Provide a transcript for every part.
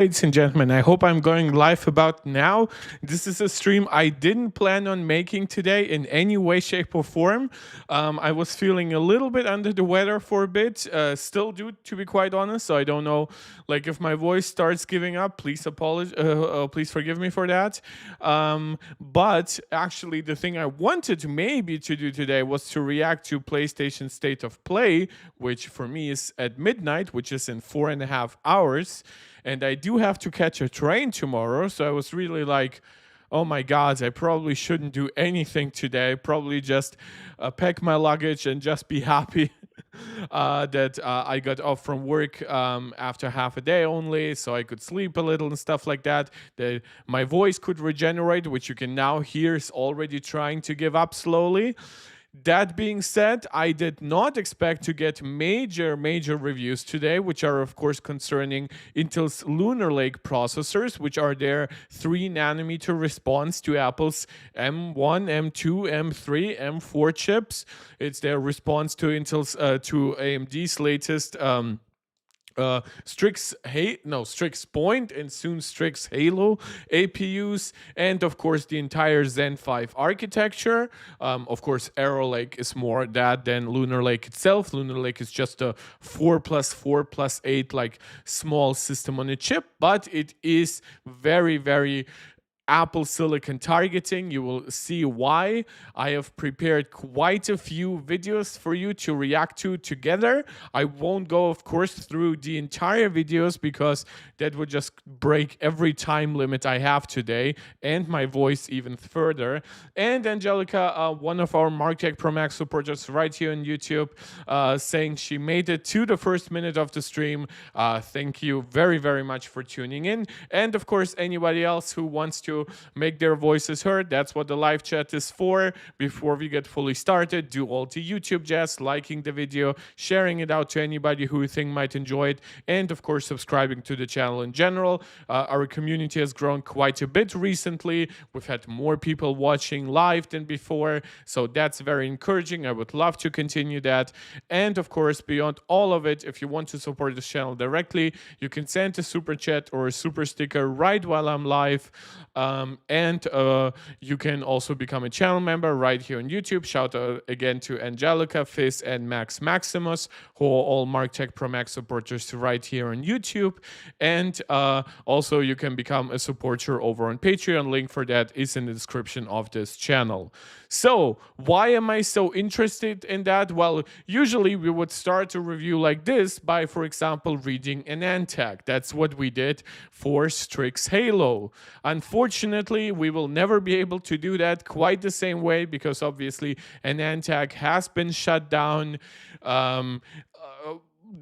Ladies and gentlemen, I hope I'm going live about now. This is a stream I didn't plan on making today in any way, shape, or form. I was feeling a little bit under the weather for a bit, still do, to be quite honest. So I don't know, like if my voice starts giving up, please forgive me for that. But actually, the thing I wanted maybe to do today was to react to PlayStation State of Play, which for me is at midnight, which is in 4.5 hours, and I do have to catch a train tomorrow. So I was really like, oh my God, I probably shouldn't do anything today. Probably just pack my luggage and just be happy that I got off from work after half a day only, so I could sleep a little and stuff like that. That my voice could regenerate, which you can now hear is already trying to give up slowly. That being said, I did not expect to get major reviews today, which are of course concerning Intel's Lunar Lake processors, which are their 3 nanometer response to Apple's M1, M2, M3, M4 chips. It's their response to to AMD's latest Strix Point and soon Strix Halo APUs, and of course the entire Zen 5 architecture. Of course, Arrow Lake is more that than Lunar Lake itself. Lunar Lake is just a 4+4+8 like small system on a chip, but it is very Apple Silicon targeting. You will see why. I have prepared quite a few videos for you to react to together. I won't go, of course, through the entire videos because that would just break every time limit I have today and my voice even further. And Angelica, one of our MarkTech Pro Max supporters right here on YouTube, saying she made it to the first minute of the stream. Thank you very much for tuning in. And of course, anybody else who wants to make their voices heard, that's what the live chat is for. Before we get fully started, do all the YouTube jazz, liking the video, sharing it out to anybody who you think might enjoy it, and of course subscribing to the channel in general. Our community has grown quite a bit recently. We've had more people watching live than before, so that's very encouraging. I would love to continue that. And of course, beyond all of it, if you want to support this channel directly, you can send a super chat or a super sticker right while I'm live. And you can also become a channel member right here on YouTube. Shout out again to Angelica, Fizz, and Max Maximus, who are all MarkTech Pro Max supporters right here on YouTube. And also you can become a supporter over on Patreon. Link for that is in the description of this channel. So why am I so interested in that? Well, usually we would start a review like this by, for example, reading an end tag. That's what we did for Strix Halo. Unfortunately, we will never be able to do that quite the same way because obviously an end tag has been shut down.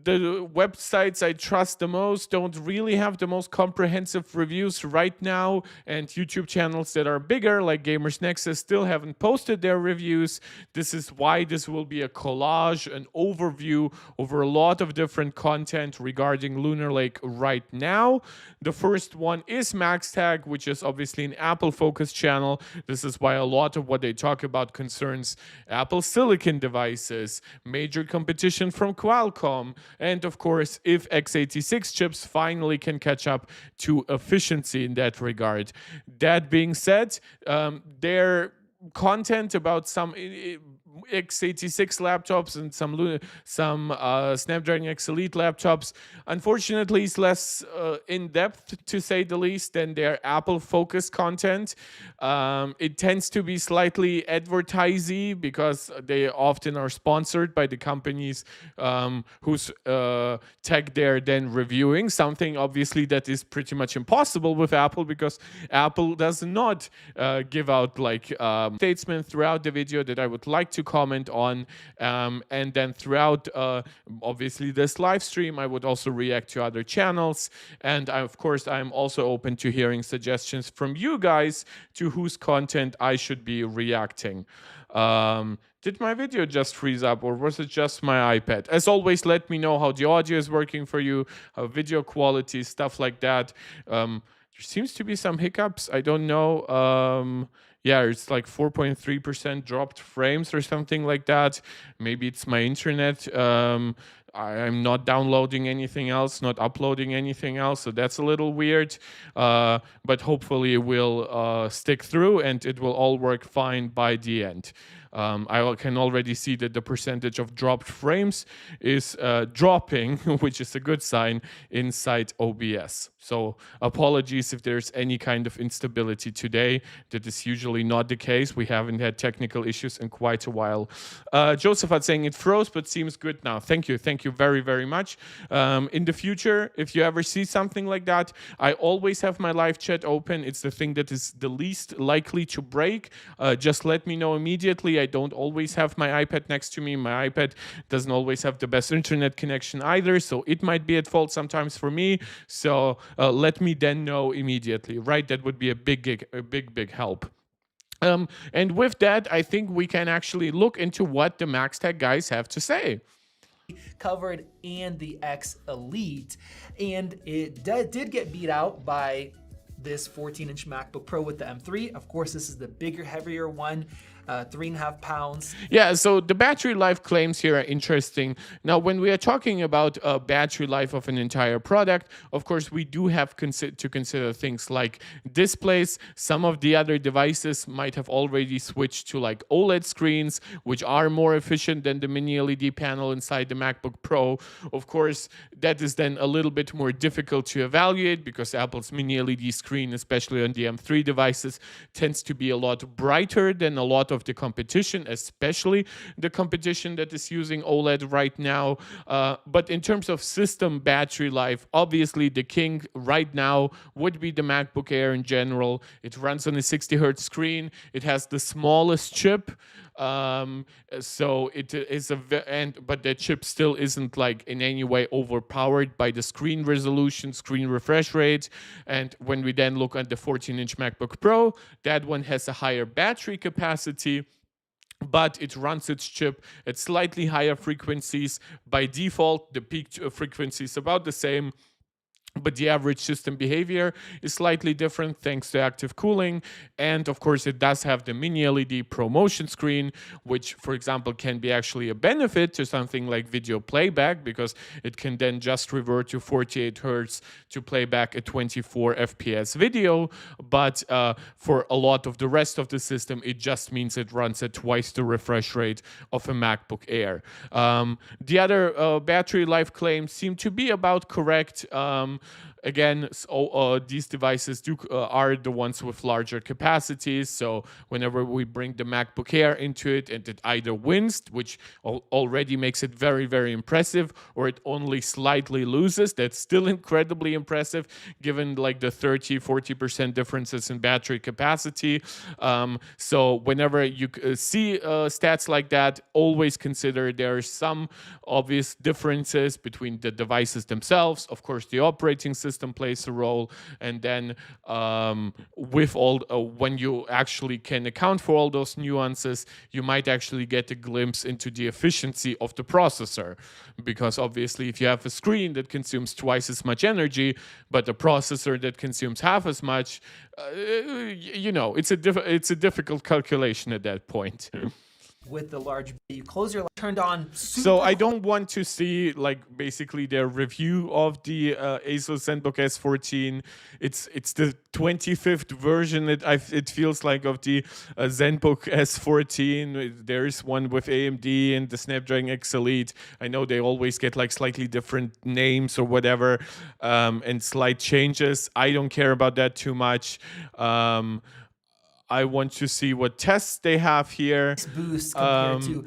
The websites I trust the most don't really have the most comprehensive reviews right now, and YouTube channels that are bigger like Gamers Nexus still haven't posted their reviews. This is why this will be a collage, an overview over a lot of different content regarding Lunar Lake right now. The first one is MaxTag, which is obviously an Apple focused channel. This is why a lot of what they talk about concerns Apple Silicon devices, major competition from Qualcomm, and of course, if x86 chips finally can catch up to efficiency in that regard. That being said, their content about some x86 laptops and some Snapdragon X Elite laptops, unfortunately, is less in depth, to say the least, than their Apple focused content. It tends to be slightly advertisey because they often are sponsored by the companies whose tech they're then reviewing. Something obviously that is pretty much impossible with Apple because Apple does not give out like statements throughout the video that I would like to comment on, and then throughout obviously this live stream I would also react to other channels, and of course I'm also open to hearing suggestions from you guys to whose content I should be reacting. Did my video just freeze up or was it just my iPad? As always, let me know how the audio is working for you, how video quality, stuff like that. There seems to be some hiccups. I don't know. Yeah, it's like 4.3% dropped frames or something like that. Maybe it's my internet. I'm not downloading anything else, not uploading anything else, so that's a little weird. But hopefully it will stick through and it will all work fine by the end. I can already see that the percentage of dropped frames is dropping, which is a good sign inside OBS. So apologies if there's any kind of instability today. That is usually not the case. We haven't had technical issues in quite a while. Joseph was saying it froze, but seems good now. Thank you very, very much. In the future, if you ever see something like that, I always have my live chat open. It's the thing that is the least likely to break. Just let me know immediately. I don't always have my iPad next to me. My iPad doesn't always have the best internet connection either, so it might be at fault sometimes for me. So let me then know immediately, right? That would be a big help. And with that, I think we can actually look into what the MaxTech guys have to say. Covered and the X Elite, and it did get beat out by this 14-inch MacBook Pro with the M3. Of course, this is the bigger, heavier one. 3.5 pounds. Yeah, so the battery life claims here are interesting. Now, when we are talking about battery life of an entire product, of course, we do have to consider things like displays. Some of the other devices might have already switched to like OLED screens, which are more efficient than the mini LED panel inside the MacBook Pro. Of course, that is then a little bit more difficult to evaluate because Apple's mini LED screen, especially on the M3 devices, tends to be a lot brighter than a lot of the competition, especially the competition that is using OLED right now. But in terms of system battery life, obviously the king right now would be the MacBook Air in general. It runs on a 60 hertz screen. It has the smallest chip. So it is but the chip still isn't like in any way overpowered by the screen resolution, screen refresh rate. And when we then look at the 14-inch MacBook Pro, that one has a higher battery capacity, but it runs its chip at slightly higher frequencies. By default, the peak frequency is about the same, but the average system behavior is slightly different thanks to active cooling. And of course, it does have the mini LED promotion screen, which, for example, can be actually a benefit to something like video playback, because it can then just revert to 48 hertz to play back a 24 FPS video. But for a lot of the rest of the system, it just means it runs at twice the refresh rate of a MacBook Air. The other battery life claims seem to be about correct. Again, these devices are the ones with larger capacities. So whenever we bring the MacBook Air into it, and it either wins, which already makes it very, very impressive, or it only slightly loses, that's still incredibly impressive given like the 30-40% differences in battery capacity. So whenever you see stats like that, always consider there are some obvious differences between the devices themselves. Of course, the operating system plays a role, and then with all when you actually can account for all those nuances, you might actually get a glimpse into the efficiency of the processor, because obviously if you have a screen that consumes twice as much energy but a processor that consumes half as much, you know, it's a difficult calculation at that point. With the large, you close your turned on. So I don't want to see like basically their review of the Asus ZenBook S14. It's the 25th version. It feels like of the ZenBook S14. There is one with AMD and the Snapdragon X Elite. I know they always get like slightly different names or whatever, and slight changes. I don't care about that too much. I want to see what tests they have here. Boost compared to.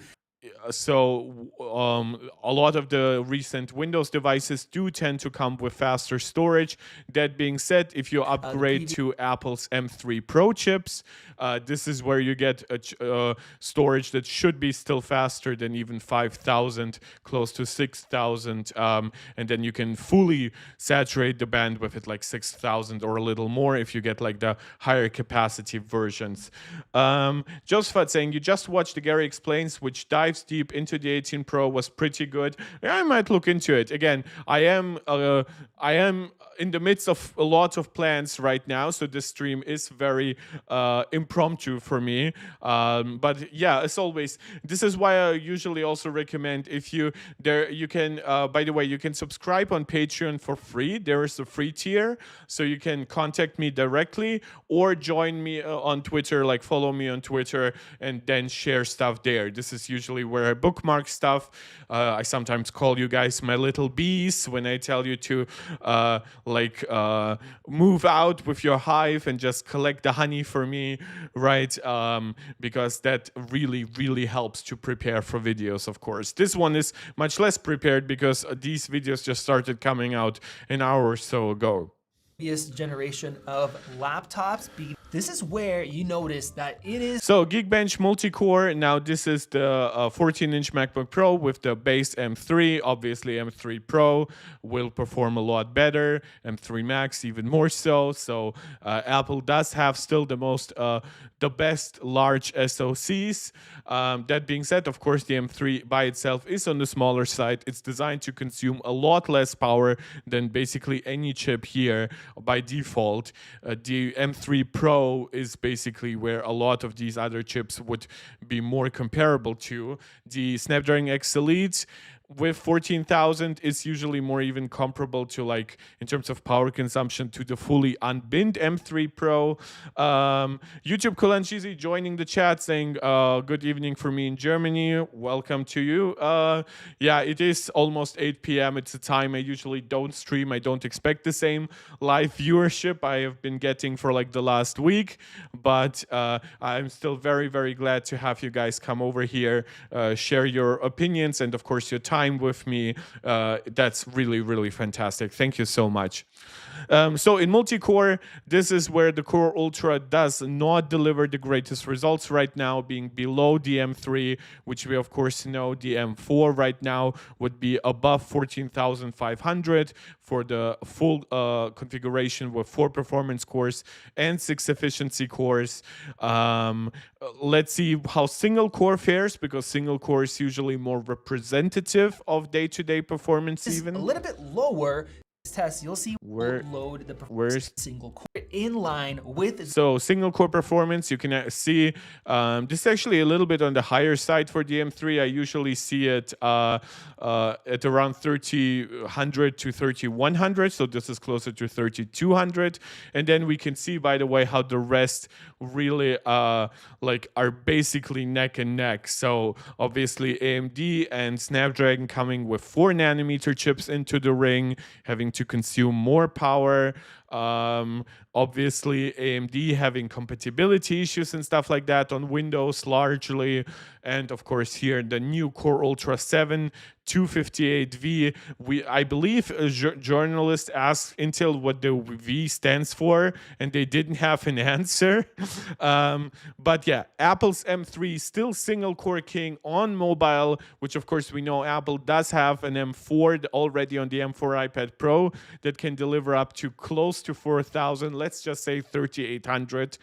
So a lot of the recent Windows devices do tend to come with faster storage. That being said, if you upgrade to Apple's M3 Pro chips, this is where you get a storage that should be still faster than even 5,000, close to 6,000. And then you can fully saturate the bandwidth at like 6,000 or a little more if you get like the higher capacity versions. Josephat saying, you just watched the Gary Explains, which dives deep into the 18 Pro was pretty good. I might look into it. Again, I am in the midst of a lot of plans right now, so this stream is very impromptu for me. But yeah, as always, this is why I usually also recommend if you can. By the way, you can subscribe on Patreon for free. There is a free tier, so you can contact me directly or join me on Twitter, like follow me on Twitter, and then share stuff there. This is usually where I bookmark stuff. I sometimes call you guys my little bees when I tell you to move out with your hive and just collect the honey for me, right? Because that really helps to prepare for videos, of course. This one is much less prepared because these videos just started coming out an hour or so ago. Previous generation of laptops. This is where you notice that it is. So Geekbench multi-core. Now this is the 14-inch MacBook Pro with the base M3. Obviously M3 Pro will perform a lot better. M3 Max even more so. So Apple does have still the best large SoCs. That being said, of course, the M3 by itself is on the smaller side. It's designed to consume a lot less power than basically any chip here by default. The M3 Pro is basically where a lot of these other chips would be more comparable to. The Snapdragon X Elite with 14,000 is usually more even comparable to, like, in terms of power consumption, to the fully unbinned M3 Pro. YouTube Kulanchizi joining the chat saying good evening for me in Germany. Welcome to you. Yeah, it is almost 8 p.m. It's a time I usually don't stream. I don't expect the same live viewership I have been getting for like the last week, but I'm still very glad to have you guys come over here, share your opinions and of course your time with me. That's really fantastic. Thank you so much. So in multi-core, this is where the Core Ultra does not deliver the greatest results right now, being below the M3, which we of course know the M4 right now would be above 14,500 for the full configuration with 4 performance cores and 6 efficiency cores. Let's see how single core fares, because single core is usually more representative of day-to-day performance. Even a little bit lower. Test, you'll see load the performance single core in line with. So single core performance, you can see this is actually a little bit on the higher side for the M3. I usually see it at around 3,100 to 3,100, so this is closer to 3,200. And then we can see, by the way, how the rest really are basically neck and neck. So obviously AMD and Snapdragon coming with 4nm chips into the ring, having to consume more power. Obviously AMD having compatibility issues and stuff like that on Windows largely. And of course here the new Core Ultra 7 258V. I believe a journalist asked Intel what the V stands for, and they didn't have an answer. But yeah, Apple's M3 still single core king on mobile, which of course we know Apple does have an M4 already on the M4 iPad Pro that can deliver up to close to 4,000. Let's just say 3,800.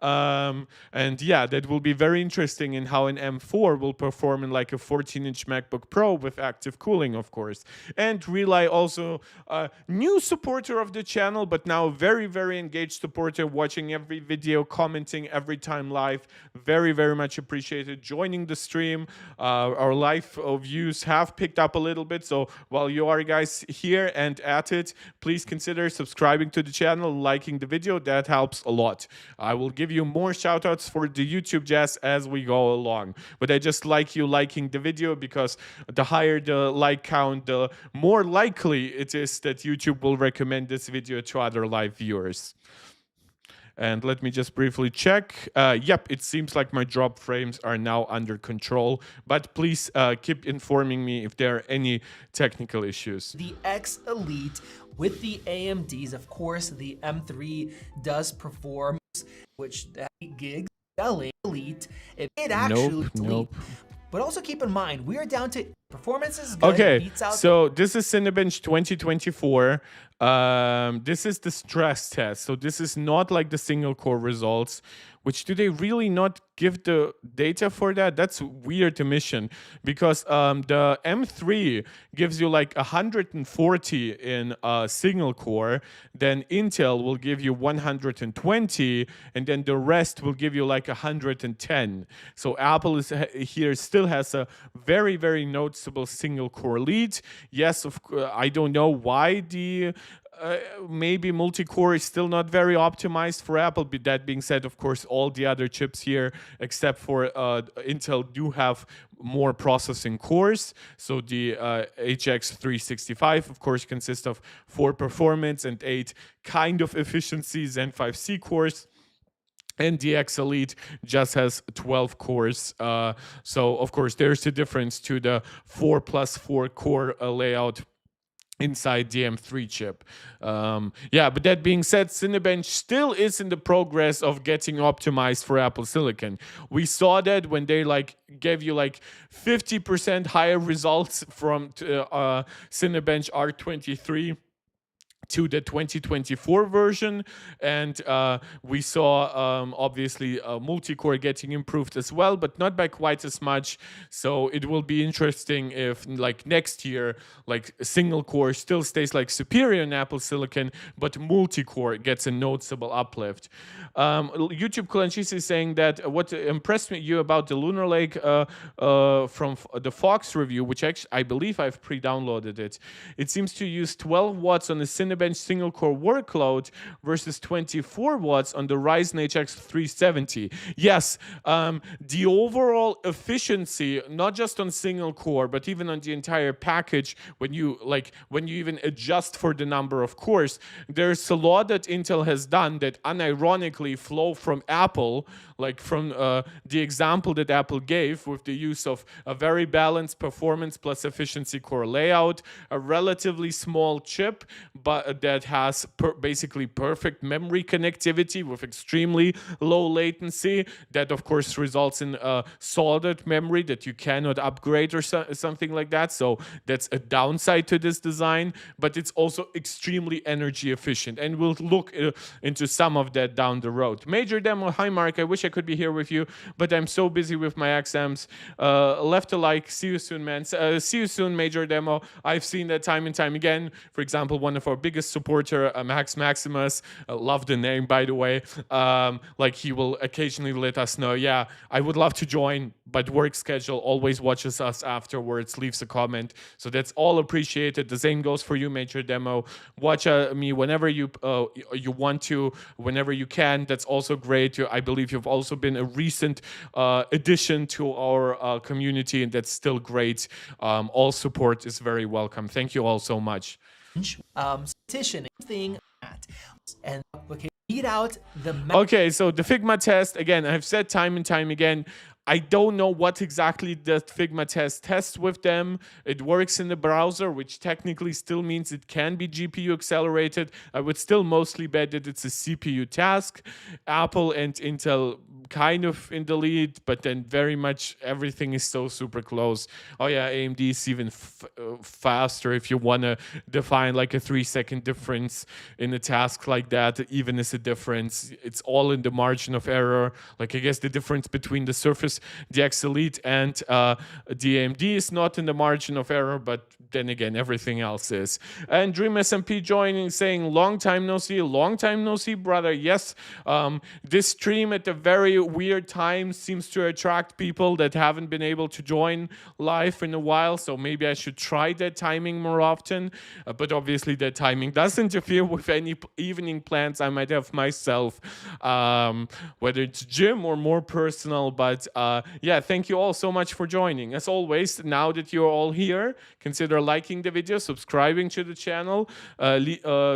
And yeah, that will be very interesting in how an M4 will perform in like a 14-inch MacBook Pro with active cooling, of course. And Relay also a new supporter of the channel, but now very engaged supporter, watching every video, commenting every time live. Very much appreciated, joining the stream. Our live views have picked up a little bit, so while you are guys here and at it, please consider subscribing to the channel, liking the video. That helps a lot. I will give you more shout outs for the YouTube jazz as we go along, but I just like you liking the video, because the higher the like count, the more likely it is that YouTube will recommend this video to other live viewers. And let me just briefly check. Yep, it seems like my drop frames are now under control, but please keep informing me if there are any technical issues. The X Elite with the AMDs, of course, the M3 does perform, which 8 gigs selling Elite. It actually nope. But also keep in mind, we are down to Performance is good. It Okay, beats out so this is Cinebench 2024. This is the stress test. So this is not like the single core results. Which do they really not give the data for that? That's weird emission because the M3 gives you like 140 in single core, then Intel will give you 120, and then the rest will give you like 110. So Apple is here still has a very, very noticeable single core lead. Yes, I don't know why the maybe multi-core is still not very optimized for Apple. But that being said, of course, all the other chips here, except for Intel, do have more processing cores. So the HX 365, of course, consists of 4 performance and 8 kind of efficiency Zen 5C cores. And the X Elite just has 12 cores. So, of course, there's a difference to the 4+4 core layout inside the M3 chip. Yeah, but that being said, Cinebench still is in the progress of getting optimized for Apple Silicon. We saw that when they like gave you like 50% higher results from Cinebench R23 to the 2024 version, and we saw obviously multi-core getting improved as well, but not by quite as much. So it will be interesting if like next year like single core still stays like superior in Apple Silicon, but multi-core gets a noticeable uplift. YouTube Clanchis is saying that what impressed you about the Lunar Lake from the Phawx review, which actually I believe I've pre-downloaded it. It seems to use 12 watts on the Cinebench single core workload versus 24 watts on the Ryzen HX 370. Yes, the overall efficiency, not just on single core, but even on the entire package, when you even adjust for the number of cores, there's a lot that Intel has done that unironically flow from Apple, like from the example that Apple gave with the use of a very balanced performance plus efficiency core layout, a relatively small chip, but that has basically perfect memory connectivity with extremely low latency. That, of course, results in a soldered memory that you cannot upgrade or something like that. So that's a downside to this design, but it's also extremely energy efficient. And we'll look into some of that down the road. Major Demo, hi Mark, I wish I could be here with you, but I'm so busy with my exams. Left a like, see you soon, man. See you soon, Major Demo. I've seen that time and time again. For example, one of our biggest supporter, Max Maximus, love the name, by the way. Like he will occasionally let us know, yeah, I would love to join, but work schedule, always watches us afterwards, leaves a comment. So that's all appreciated. The same goes for you, Major Demo. Watch me whenever you want to, whenever you can. That's also great. I believe you've also been a recent addition to our community, and that's still great. All support is very welcome. Thank you all so much. Petition thing and beat out the okay, so the Figma test, again, I've said time and time again, I don't know what exactly the Figma test tests with them. It works in the browser, which technically still means it can be GPU accelerated. I would still mostly bet that it's a CPU task. Apple and Intel kind of in the lead, but then very much everything is so super close. Oh yeah, AMD is even faster if you want to define like a 3-second difference in a task like that, even as a difference. It's all in the margin of error. Like I guess the difference between the Surface DX Elite and the AMD is not in the margin of error, but then again, everything else is. And Dream SMP joining, saying, long time no see, brother. Yes, this stream at a very weird time seems to attract people that haven't been able to join live in a while, so maybe I should try that timing more often. But obviously that timing does interfere with any evening plans I might have myself, whether it's gym or more personal. But yeah, thank you all so much for joining. As always, now that you're all here, consider liking the video, subscribing to the channel,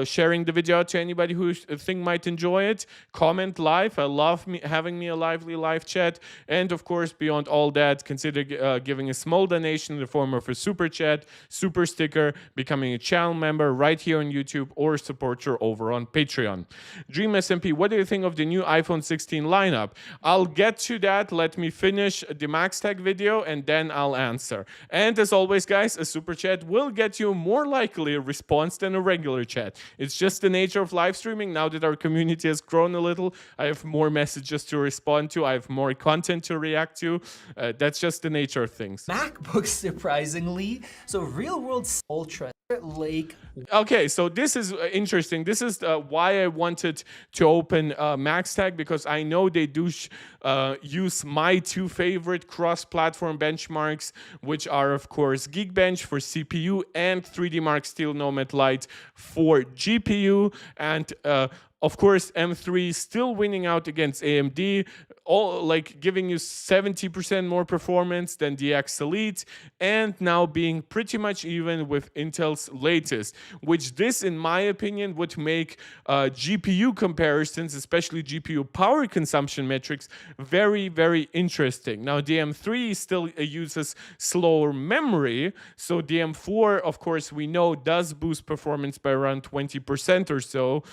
sharing the video out to anybody who think might enjoy it. Comment live. I love having me a lively live chat. And of course, beyond all that, consider giving a small donation in the form of a super chat, super sticker, becoming a channel member right here on YouTube, or supporter over on Patreon. Dream SMP, what do you think of the new iPhone 16 lineup? I'll get to that. Let me finish the Max Tag video and then I'll answer. And as always, guys, a super chat will get you more likely a response than a regular chat. It's just the nature of live streaming. Now that our community has grown a little, I have more messages to respond to. I have more content to react to. That's just the nature of things. MacBooks, surprisingly. So real world Ultra Lake. Okay, so this is interesting. This is why I wanted to open MaxTag, because I know they do use my two favorite cross-platform benchmarks, which are, of course, Geekbench for CPU and 3D Mark Steel Nomad Lite for GPU. And of course, M3 still winning out against AMD, all like giving you 70% more performance than the X Elite, and now being pretty much even with Intel's latest, which this, in my opinion, would make GPU comparisons, especially GPU power consumption metrics, very, very interesting. Now, the M3 still uses slower memory, so the M4, of course, we know does boost performance by around 20% or so.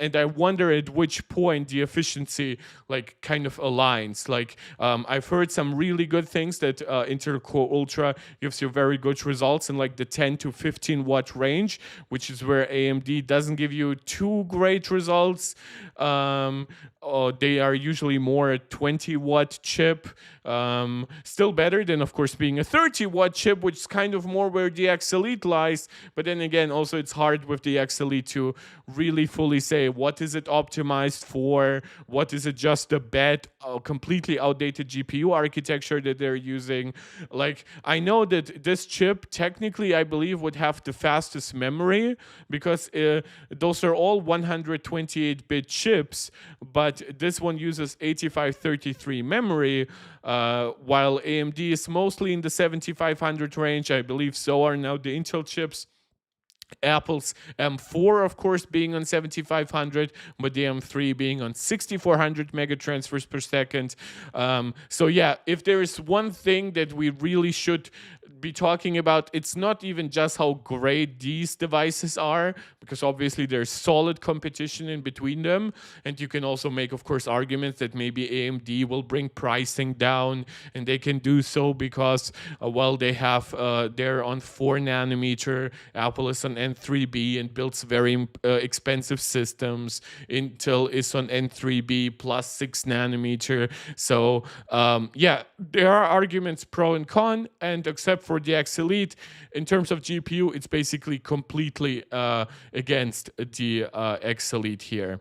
And I wonder at which point the efficiency like kind of aligns. Like I've heard some really good things that Intel Core Ultra gives you very good results in like the 10 to 15 watt range, which is where AMD doesn't give you too great results. They are usually more a 20 watt chip. Still better than, of course, being a 30 watt chip, which is kind of more where the X Elite lies. But then again, also it's hard with the X Elite to really fully say what is it optimized for, what is it just a bad, completely outdated GPU architecture that they're using. Like, I know that this chip technically, I believe, would have the fastest memory because those are all 128-bit chips, but this one uses 8533 memory, while AMD is mostly in the 7500 range. I believe so are now the Intel chips. Apple's M4, of course, being on 7500, but the M3 being on 6400 megatransfers per second. So yeah, if there is one thing that we really should be talking about, it's not even just how great these devices are, because obviously there's solid competition in between them, and you can also make, of course, arguments that maybe AMD will bring pricing down, and they can do so because well, they have they're on 4 nanometer, Apple is on N3B and builds very expensive systems. Intel is on N3B plus 6 nanometer. So yeah, there are arguments pro and con, and except for the X Elite, in terms of GPU, it's basically completely against the X Elite here.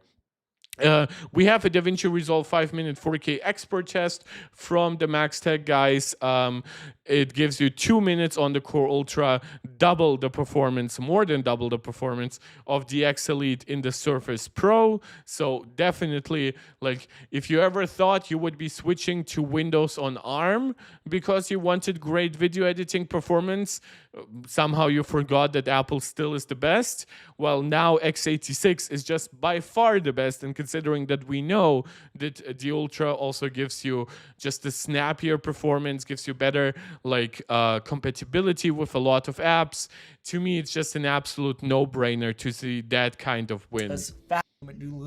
We have a DaVinci Resolve 5-minute 4K expert test from the MaxTag guys. It gives you 2 minutes on the Core Ultra, double the performance, more than double the performance of the X Elite in the Surface Pro. So definitely, like, if you ever thought you would be switching to Windows on ARM because you wanted great video editing performance, somehow you forgot that Apple still is the best. Well, now x86 is just by far the best, and considering that we know that the Ultra also gives you just a snappier performance, gives you better like compatibility with a lot of apps, to me it's just an absolute no-brainer to see that kind of win.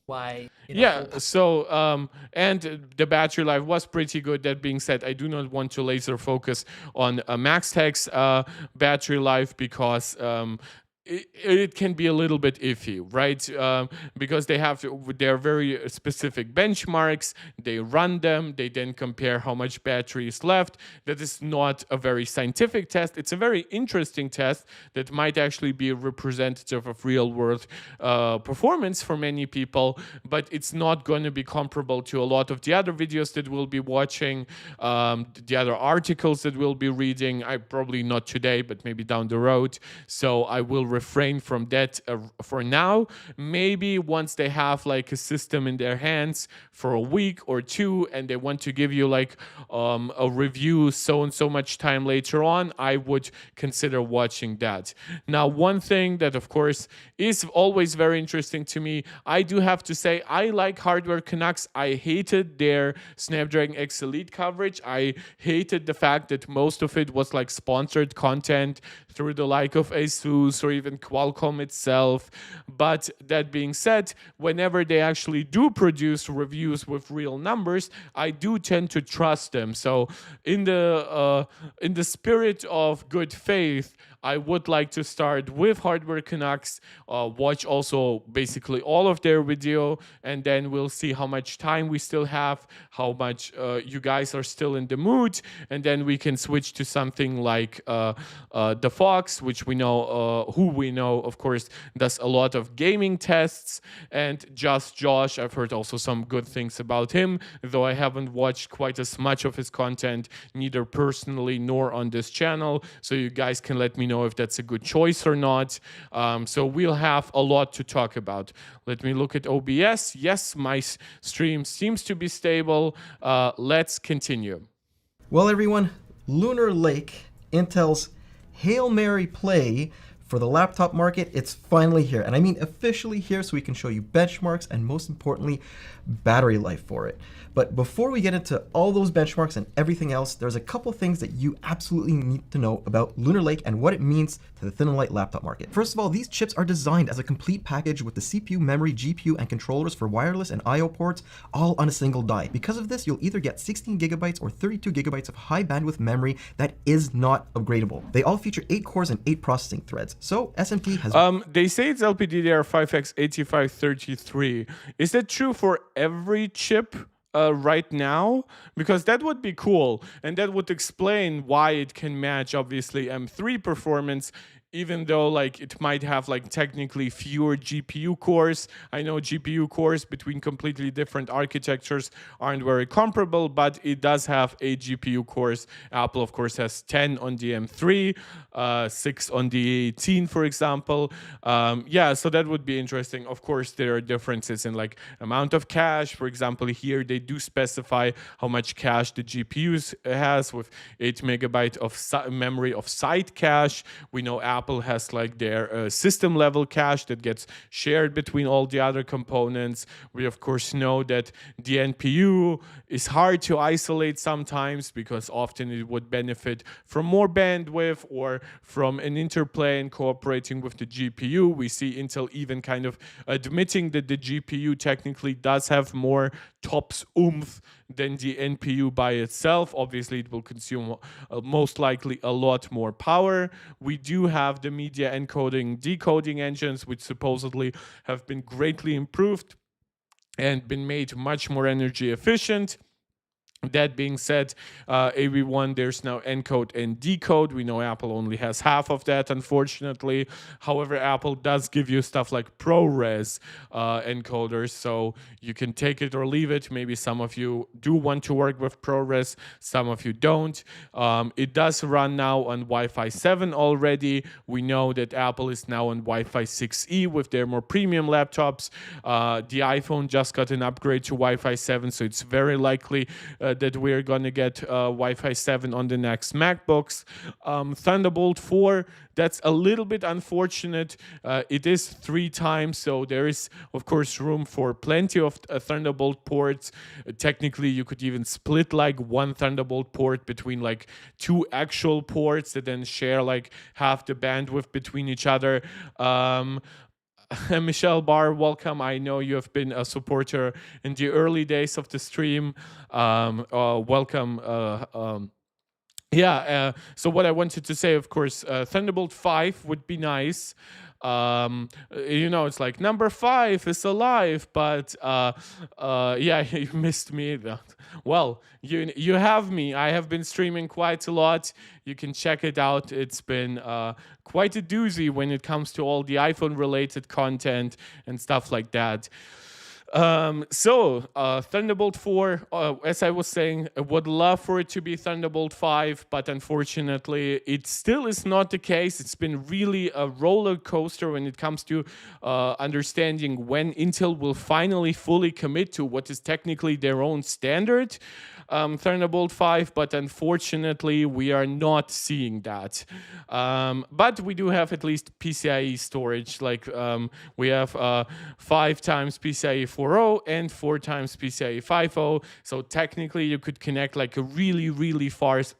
Why? Yeah, so and the battery life was pretty good. That being said, I do not want to laser focus on MaxTag's battery life because it can be a little bit iffy, right? Because they're very specific benchmarks. They run them. They then compare how much battery is left. That is not a very scientific test. It's a very interesting test that might actually be representative of real-world performance for many people, but it's not going to be comparable to a lot of the other videos that we'll be watching, the other articles that we'll be reading. I probably not today, but maybe down the road. So I will refrain from that for now. Maybe once they have like a system in their hands for a week or two and they want to give you like a review so and so much time later on, I would consider watching that. Now, one thing that of course is always very interesting to me, I do have to say I like Hardware Canucks. I hated their Snapdragon X Elite coverage. I hated the fact that most of it was like sponsored content through the like of Asus or even Qualcomm itself. But that being said, whenever they actually do produce reviews with real numbers, I do tend to trust them. So in the spirit of good faith, I would like to start with Hardware Canucks, watch also basically all of their video, and then we'll see how much time we still have, how much you guys are still in the mood, and then we can switch to something like the Phawx, which we know, who we know, of course, does a lot of gaming tests, and Just Josh, I've heard also some good things about him, though I haven't watched quite as much of his content, neither personally nor on this channel, so you guys can let me know if that's a good choice or not. So we'll have a lot to talk about. Let me look at OBS. Yes, my stream seems to be stable. Let's continue. Well, everyone, Lunar Lake, Intel's Hail Mary play for the laptop market, it's finally here. And I mean officially here, so we can show you benchmarks and most importantly, battery life for it. But before we get into all those benchmarks and everything else, there's a couple things that you absolutely need to know about Lunar Lake and what it means to the thin and light laptop market. First of all, these chips are designed as a complete package with the CPU, memory, GPU, and controllers for wireless and I/O ports, all on a single die. Because of this, you'll either get 16 gigabytes or 32 gigabytes of high bandwidth memory that is not upgradable. They all feature 8 cores and 8 processing threads. So SMT has... They say it's LPDDR5X 8533. Is that true for every chip right now? Because that would be cool, and that would explain why it can match obviously M3 performance, even though like it might have like technically fewer GPU cores. I know GPU cores between completely different architectures aren't very comparable, but it does have 8 GPU cores. Apple of course has 10 on the M3, 6 on the 18, for example. Yeah, so that would be interesting. Of course, there are differences in like amount of cache. For example, here they do specify how much cache the GPUs has with 8 megabyte of memory of side cache. We know Apple has like their system level cache that gets shared between all the other components. We of course know that the NPU is hard to isolate sometimes because often it would benefit from more bandwidth or from an interplay and cooperating with the GPU. We see Intel even kind of admitting that the GPU technically does have more TOPS oomph than the NPU by itself. Obviously, it will consume most likely a lot more power. We do have the media encoding, decoding engines, which supposedly have been greatly improved and been made much more energy efficient. That being said, AV1, there's now encode and decode. We know Apple only has half of that, unfortunately. However, Apple does give you stuff like ProRes encoders, so you can take it or leave it. Maybe some of you do want to work with ProRes, some of you don't. It does run now on Wi-Fi 7 already. We know that Apple is now on Wi-Fi 6E with their more premium laptops. The iPhone just got an upgrade to Wi-Fi 7, so it's very likely that we're going to get Wi-Fi 7 on the next MacBooks. Thunderbolt 4, that's a little bit unfortunate. It is 3 times, so there is, of course, room for plenty of Thunderbolt ports. Technically, you could even split like one Thunderbolt port between like 2 actual ports that then share like half the bandwidth between each other. Michelle Barr, welcome. I know you have been a supporter in the early days of the stream. Welcome. So what I wanted to say, of course, Thunderbolt 5 would be nice. It's like number 5 is alive, but yeah, you missed me. Well, you have me. I have been streaming quite a lot. You can check it out. It's been quite a doozy when it comes to all the iPhone related content and stuff like that. Thunderbolt 4, as I was saying, I would love for it to be Thunderbolt 5, but unfortunately, it still is not the case. It's been really a roller coaster when it comes to understanding when Intel will finally fully commit to what is technically their own standard. Thunderbolt 5, but unfortunately, we are not seeing that. But we do have at least PCIe storage. Like we have 5 times PCIe 4.0 and 4 times PCIe 5.0. So technically, you could connect like a really, really fast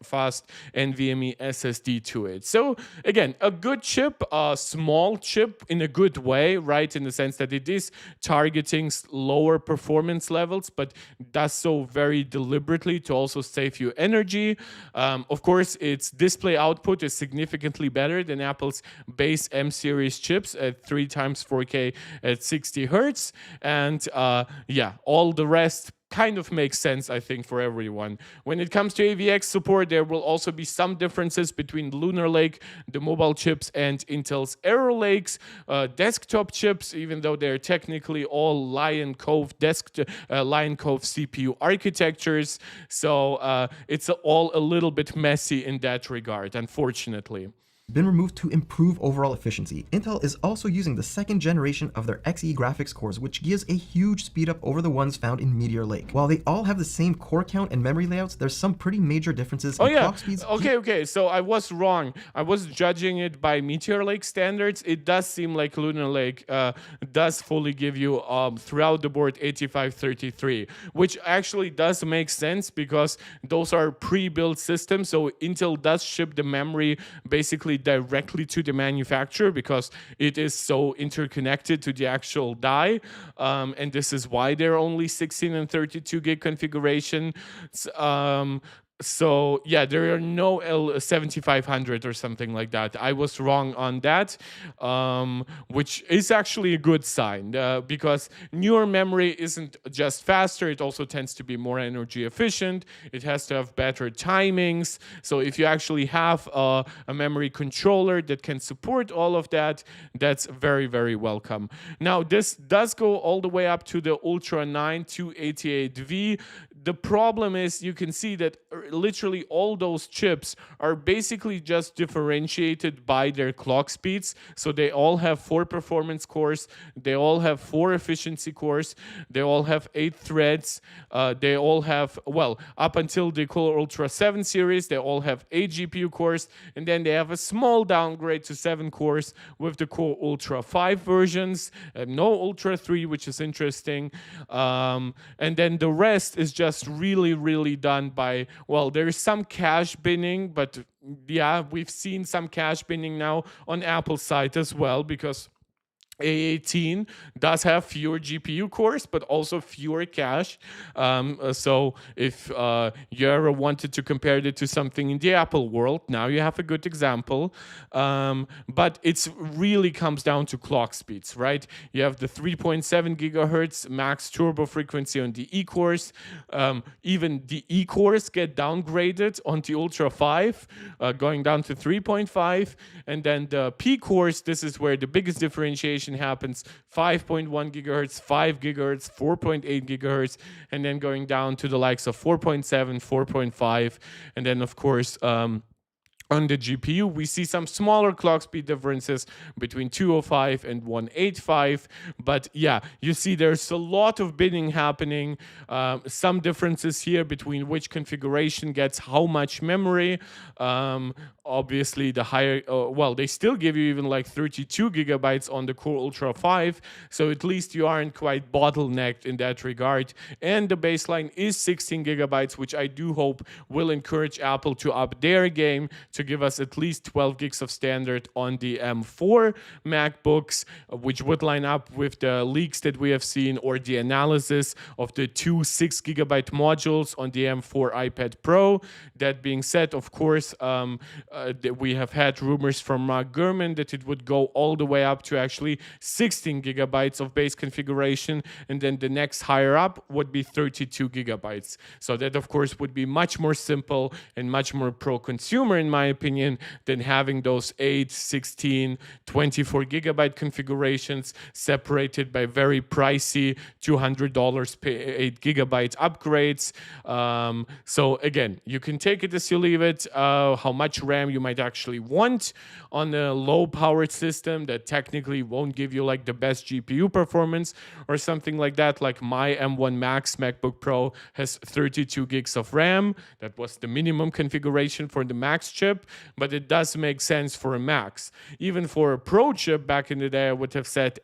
NVMe SSD to it. So again, a good chip, a small chip in a good way, right? In the sense that it is targeting lower performance levels, but does so very deliberately to also save you energy. Of course, its display output is significantly better than Apple's base M series chips at 3 times 4K at 60 hertz. And all the rest kind of makes sense, I think, for everyone. When it comes to AVX support, there will also be some differences between Lunar Lake, the mobile chips, and Intel's Arrow Lakes desktop chips, even though they're technically all Lion Cove CPU architectures. So it's all a little bit messy in that regard, unfortunately. Been removed to improve overall efficiency. Intel is also using the 2nd generation of their Xe graphics cores, which gives a huge speed up over the ones found in Meteor Lake. While they all have the same core count and memory layouts, there's some pretty major differences in clock speeds. Okay. So I was wrong. I was judging it by Meteor Lake standards. It does seem like Lunar Lake does fully give you throughout the board 8533, which actually does make sense because those are pre-built systems. So Intel does ship the memory basically directly to the manufacturer because it is so interconnected to the actual die, and this is why they're only 16 and 32 gig configuration. So yeah, there are no L7500 or something like that. I was wrong on that, which is actually a good sign because newer memory isn't just faster, it also tends to be more energy efficient. It has to have better timings. So if you actually have a memory controller that can support all of that, that's very, very welcome. Now, this does go all the way up to the Ultra 9 288V. The problem is you can see that literally all those chips are basically just differentiated by their clock speeds. So they all have 4 performance cores, they all have 4 efficiency cores, they all have 8 threads, they all have, well, up until the Core Ultra 7 series, they all have 8 GPU cores, and then they have a small downgrade to 7 cores with the Core Ultra 5 versions, no Ultra 3, which is interesting. And then the rest is just really, really done by, well, there's some cache binning, but yeah, we've seen some cache binning now on Apple's side as well because A18 does have fewer GPU cores, but also fewer cache. So if you ever wanted to compare it to something in the Apple world, now you have a good example. But it really comes down to clock speeds, right? You have the 3.7 gigahertz max turbo frequency on the E-cores. Even the E-cores get downgraded on the Ultra 5, going down to 3.5. And then the P-cores, this is where the biggest differentiation happens, 5.1 gigahertz, 5 gigahertz, 4.8 gigahertz, and then going down to the likes of 4.7, 4.5, and then of course on the GPU, we see some smaller clock speed differences between 205 and 185. But yeah, you see there's a lot of binning happening. Some differences here between which configuration gets how much memory. Obviously, the higher, well, they still give you even like 32 gigabytes on the Core Ultra 5. So at least you aren't quite bottlenecked in that regard. And the baseline is 16 gigabytes, which I do hope will encourage Apple to up their game to give us at least 12 gigs of standard on the M4 MacBooks, which would line up with the leaks that we have seen or the analysis of the 2 6 gigabyte modules on the M4 iPad Pro. That being said, of course, we have had rumors from Mark Gurman that it would go all the way up to actually 16 gigabytes of base configuration, and then the next higher up would be 32 gigabytes. So that, of course, would be much more simple and much more pro-consumer, in my opinion, than having those 8, 16, 24 gigabyte configurations separated by very pricey $200 per 8 gigabyte upgrades. So again, you can take it as you leave it, how much RAM you might actually want on a low powered system that technically won't give you like the best GPU performance or something like that. Like my M1 Max MacBook Pro has 32 gigs of RAM. That was the minimum configuration for the Max chip, but it does make sense for a Max. Even for a Pro chip back in the day, I would have said,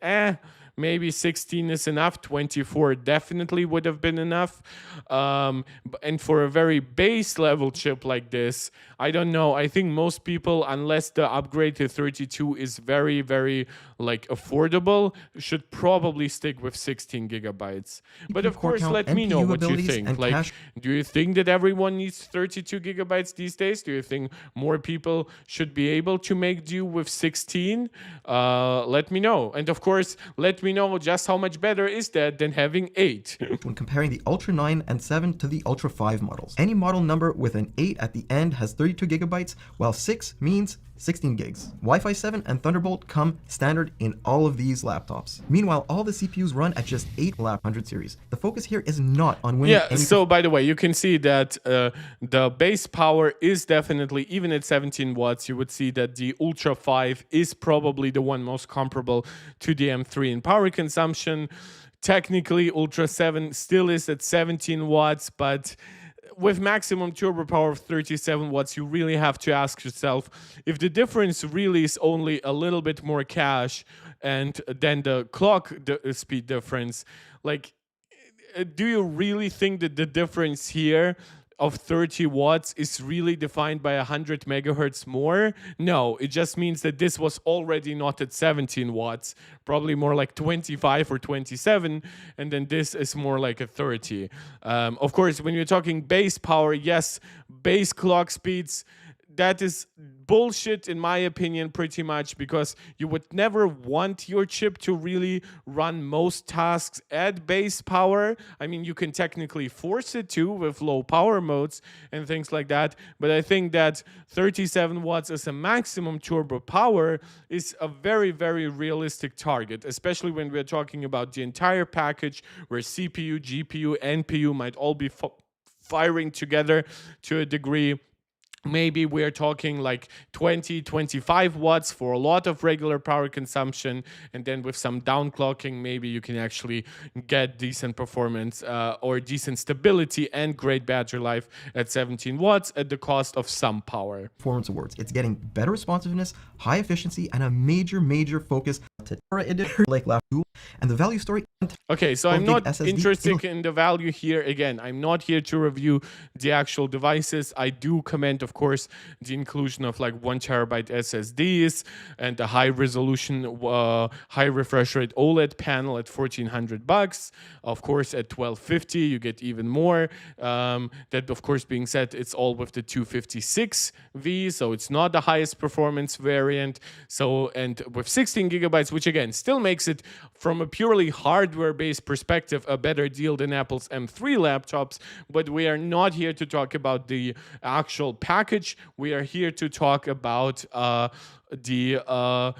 maybe 16 is enough. 24 definitely would have been enough. And for a very base level chip like this, I don't know. I think most people, unless the upgrade to 32 is very, very like affordable, should probably stick with 16 gigabytes. But of core course, count, let me know NPU what you abilities, think. and Like, cache- do you think that everyone needs 32 gigabytes these days? Do you think more people should be able to make do with 16? Let me know. And of course, let me know just how much better is that than having 8. when comparing the Ultra 9 and 7 to the Ultra 5 models. Any model number with an 8 at the end has 32 gigabytes, while 6 means 16 gigs. Wi-Fi 7 and Thunderbolt come standard in all of these laptops. Meanwhile, all the CPUs run at just 8 lap 100 series. The focus here is not on winning any So by the way, you can see that the base power is definitely, even at 17 watts, you would see that the Ultra 5 is probably the one most comparable to the M3 in power consumption. Technically, Ultra 7 still is at 17 watts, but with maximum turbo power of 37 watts, you really have to ask yourself if the difference really is only a little bit more cache and then the clock speed difference. Like, do you really think that the difference here of 30 watts is really defined by 100 megahertz more? No, it just means that this was already not at 17 watts, probably more like 25 or 27, and then this is more like a 30. Of course, when you're talking base power, yes, base clock speeds, that is bullshit in my opinion, pretty much, because you would never want your chip to really run most tasks at base power. I mean, you can technically force it to with low power modes and things like that, but I think that 37 watts as a maximum turbo power is a very, very realistic target, especially when we're talking about the entire package where CPU, GPU, NPU might all be firing together to a degree. Maybe we're talking like 20, 25 watts for a lot of regular power consumption. And then with some downclocking, maybe you can actually get decent performance or decent stability and great battery life at 17 watts at the cost of some power. Performance awards. It's getting better responsiveness, high efficiency, and a major focus to editor like Laptool and the value story. Okay, so I'm not interested in the value here. Again, I'm not here to review the actual devices. I do commend, of course, the inclusion of like 1 terabyte SSDs and a high resolution, high refresh rate OLED panel at $1,400. Of course, at 1250, you get even more. That, of course, being said, it's all with the 256V, so it's not the highest performance variant. So, and with 16 gigabytes, which again still makes it from a purely hardware-based perspective a better deal than Apple's M3 laptops. But we are not here to talk about the actual package. We are here to talk about the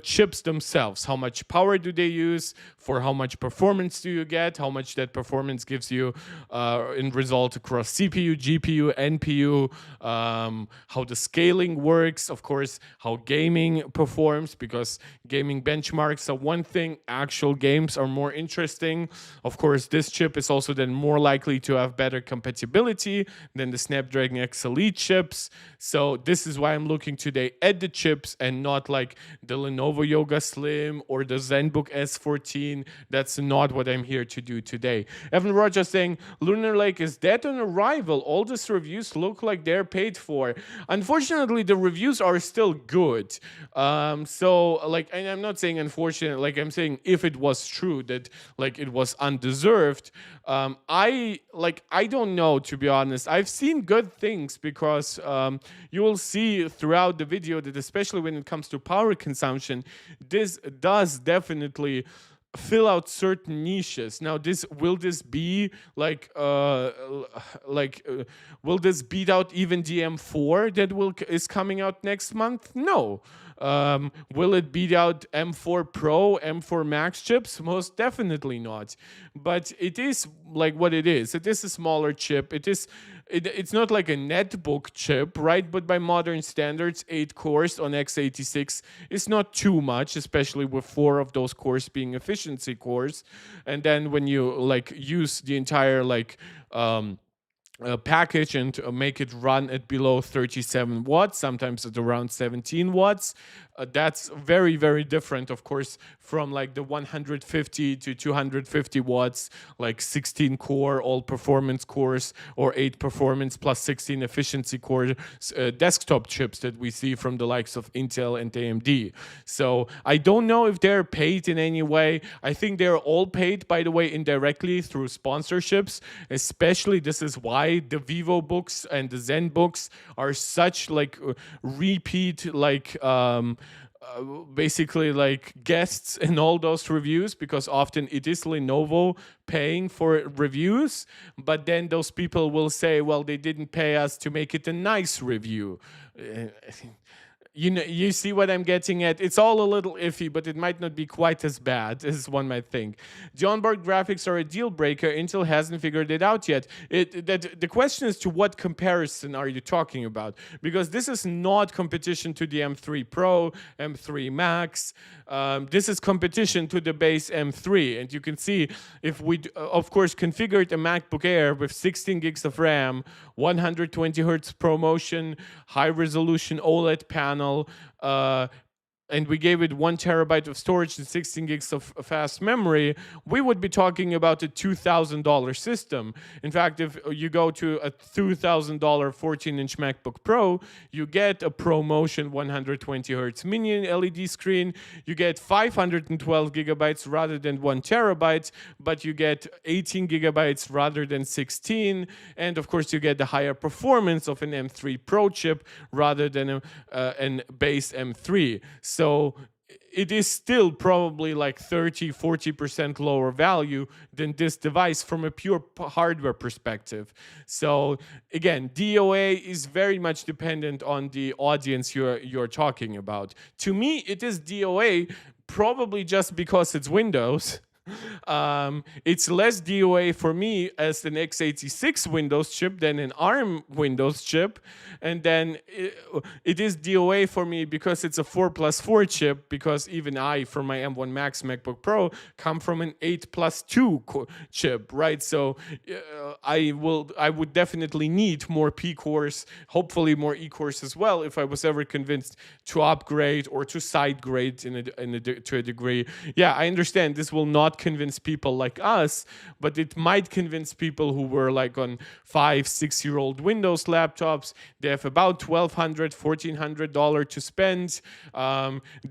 chips themselves. How much power do they use? For how much performance do you get? How much that performance gives you in result across CPU, GPU, NPU? How the scaling works? Of course, how gaming performs, because gaming benchmarks are one thing. Actual games are more interesting. Of course, this chip is also then more likely to have better compatibility than the Snapdragon X Elite chips. So this is why I'm looking today at the chips and not like the Lenovo Yoga Slim or the ZenBook S14. That's not what I'm here to do today. Evan Rogers saying, Lunar Lake is dead on arrival. All these reviews look like they're paid for. Unfortunately, the reviews are still good. So like, and I'm not saying unfortunate, like I'm saying if it was true that like it was undeserved, I don't know, to be honest. I've seen good things because you will see throughout the video that especially when it comes to power consumption, this does definitely fill out certain niches. Now, this be like will this beat out even the M4 that is coming out next month? No. Will it beat out M4 Pro, M4 Max chips? Most definitely not. But it is like what it is. It is a smaller chip. It's not like a netbook chip, right? But by modern standards, 8 cores on x86 is not too much, especially with 4 of those cores being efficiency cores. And then when you like use the entire package and make it run at below 37 watts, sometimes at around 17 watts. That's very, very different, of course, from like the 150 to 250 watts, like 16 core, all performance cores, or 8 performance plus 16 efficiency core desktop chips that we see from the likes of Intel and AMD. So I don't know if they're paid in any way. I think they're all paid, by the way, indirectly through sponsorships. Especially, this is why the Vivo books and the Zen books are such like repeat basically like guests in all those reviews, because often it is Lenovo paying for reviews, but then those people will say, well, they didn't pay us to make it a nice review. You know, you see what I'm getting at? It's all a little iffy, but it might not be quite as bad as one might think. The onboard graphics are a deal breaker. Intel hasn't figured it out yet. The question is, to what comparison are you talking about? Because this is not competition to the M3 Pro, M3 Max. This is competition to the base M3. And you can see, if we, of course, configured a MacBook Air with 16 gigs of RAM, 120 hertz ProMotion, high-resolution OLED panel, and we gave it 1 terabyte of storage and 16 gigs of fast memory, we would be talking about a $2,000 system. In fact, if you go to a $2,000 14-inch MacBook Pro, you get a ProMotion 120 hertz mini LED screen, you get 512 gigabytes rather than 1 terabyte, but you get 18 gigabytes rather than 16, and of course you get the higher performance of an M3 Pro chip rather than an base M3. So it is still probably like 30-40% lower value than this device from a pure hardware perspective. So again, DOA is very much dependent on the audience you're talking about. To me, it is DOA probably just because it's Windows. It's less DOA for me as an x86 Windows chip than an ARM Windows chip, and then it is DOA for me because it's a 4+4 chip, because even I, for my M1 Max MacBook Pro, come from an 8+2 chip, right? So I would definitely need more P cores, hopefully more E cores as well, if I was ever convinced to upgrade or to side grade to a degree. Yeah, I understand this will not convince people like us, but it might convince people who were like on 5-6-year-old Windows laptops. They have about $1,200-$1,400 to spend.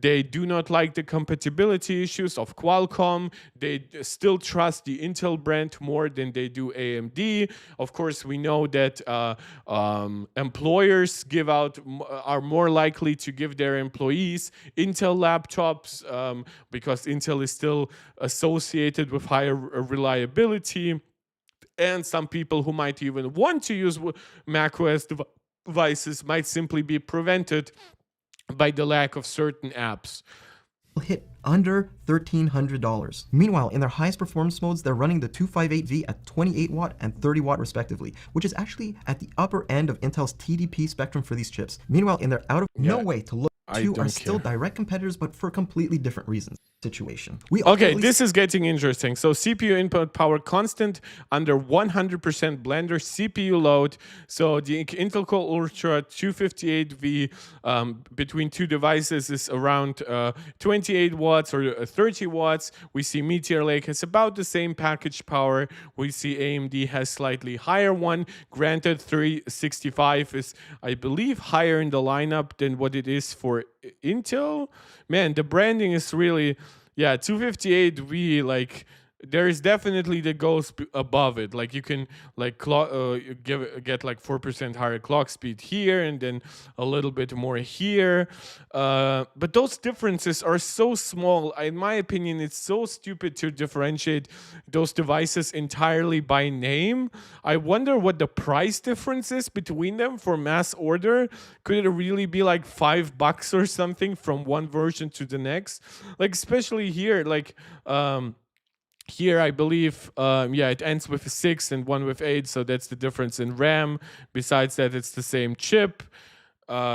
They do not like the compatibility issues of Qualcomm. They still trust the Intel brand more than they do AMD. Of course, we know that employers are more likely to give their employees Intel laptops because Intel is still associated with higher reliability. And some people who might even want to use macOS devices might simply be prevented by the lack of certain apps. Hit under $1,300. Meanwhile, in their highest performance modes, they're running the 258V at 28 watt and 30 watt respectively, which is actually at the upper end of Intel's TDP spectrum for these chips. Meanwhile, in their no way to look, two are still direct competitors, but for completely different reasons. Situation. Okay, this is getting interesting. So CPU input power constant under 100% Blender CPU load. So the Intel Core Ultra 258V between two devices is around 28 watts or 30 watts. We see Meteor Lake has about the same package power. We see AMD has slightly higher one. Granted, 365 is, I believe, higher in the lineup than what it is for Intel. Man, the branding is really... Yeah, 258V, like, there is definitely the goes above it. Like you can like get like 4% higher clock speed here, and then a little bit more here. But those differences are so small. In my opinion, it's so stupid to differentiate those devices entirely by name. I wonder what the price difference is between them for mass order. Could it really be like $5 or something from one version to the next? Like especially here, like. Here, I believe, it ends with a 6 and one with 8, so that's the difference in RAM. Besides that, it's the same chip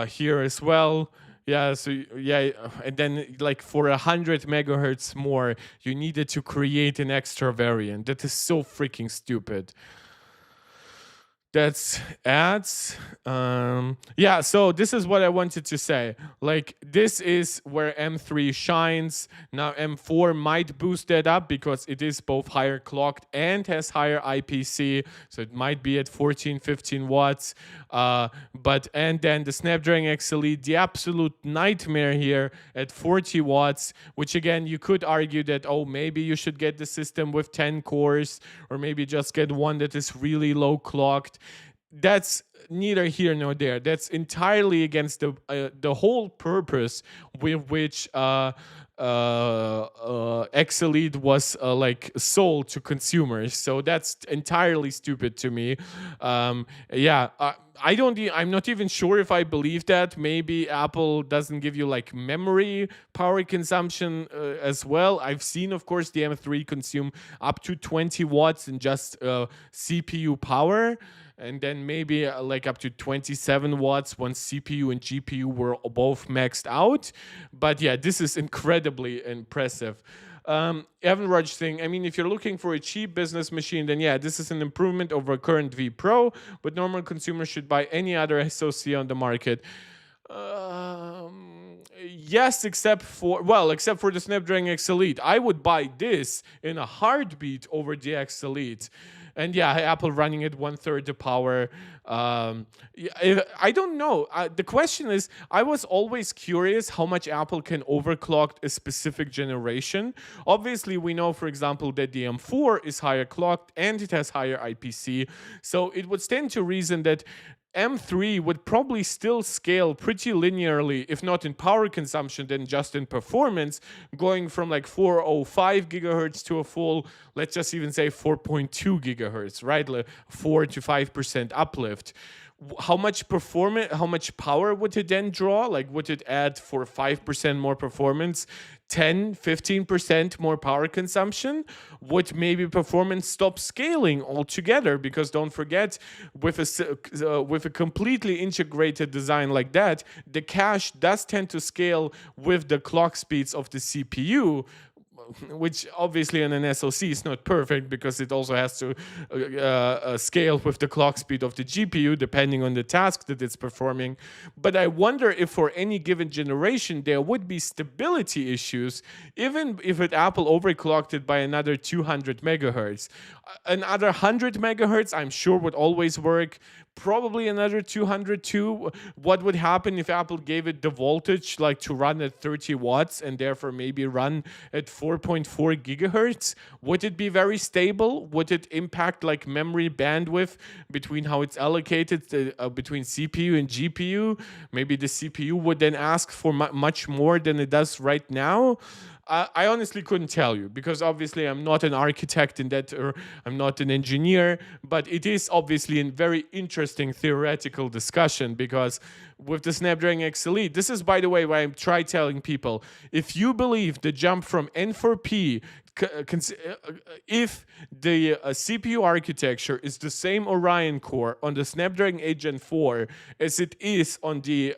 here as well. Yeah, so yeah, and then like for 100 megahertz more, you needed to create an extra variant. That is so freaking stupid. That's ads. So this is what I wanted to say. Like, this is where M3 shines. Now M4 might boost that up because it is both higher clocked and has higher IPC, so it might be at 14 15 watts. And then the Snapdragon X Elite, the absolute nightmare here at 40 watts, which again, you could argue that, oh, maybe you should get the system with 10 cores, or maybe just get one that is really low clocked. That's neither here nor there. That's entirely against the whole purpose with which X Elite was like sold to consumers. So that's entirely stupid to me. I'm not even sure if I believe that. Maybe Apple doesn't give you like memory power consumption as well. I've seen, of course, the M3 consume up to 20 watts in just CPU power. And then maybe like up to 27 watts once CPU and GPU were both maxed out. But yeah, this is incredibly impressive. Evan Rudge saying, I mean, if you're looking for a cheap business machine, then yeah, this is an improvement over current V Pro, but normal consumers should buy any other SoC on the market. Yes, except for the Snapdragon X Elite. I would buy this in a heartbeat over the X Elite. And yeah, Apple running it 1/3 the power. I don't know. The question is, I was always curious how much Apple can overclock a specific generation. Obviously, we know, for example, that the M4 is higher clocked and it has higher IPC. So it would stand to reason that M3 would probably still scale pretty linearly, if not in power consumption, then just in performance, going from like 405 gigahertz to a full, let's just even say 4.2 gigahertz, right? Like 4 to 5% uplift. How much power would it then draw? Like, would it add for 5% more performance, 10, 15% more power consumption? Would maybe performance stop scaling altogether? Because don't forget, with a completely integrated design like that, the cache does tend to scale with the clock speeds of the CPU, which obviously on an SoC is not perfect because it also has to scale with the clock speed of the GPU depending on the task that it's performing. But I wonder if for any given generation there would be stability issues, even if Apple overclocked it by another 200 megahertz. Another 100 megahertz, I'm sure, would always work. Probably another 200 too. What would happen if Apple gave it the voltage like to run at 30 watts and therefore maybe run at 4.4 gigahertz? Would it be very stable? Would it impact like memory bandwidth between how it's allocated between CPU and GPU? Maybe the CPU would then ask for much more than it does right now. I honestly couldn't tell you because obviously I'm not an architect in that, or I'm not an engineer, but it is obviously a very interesting theoretical discussion because with the Snapdragon X Elite, this is, by the way, why I try telling people, if you believe the jump from N4P, if the CPU architecture is the same Orion core on the Snapdragon 8 Gen 4 as it is on the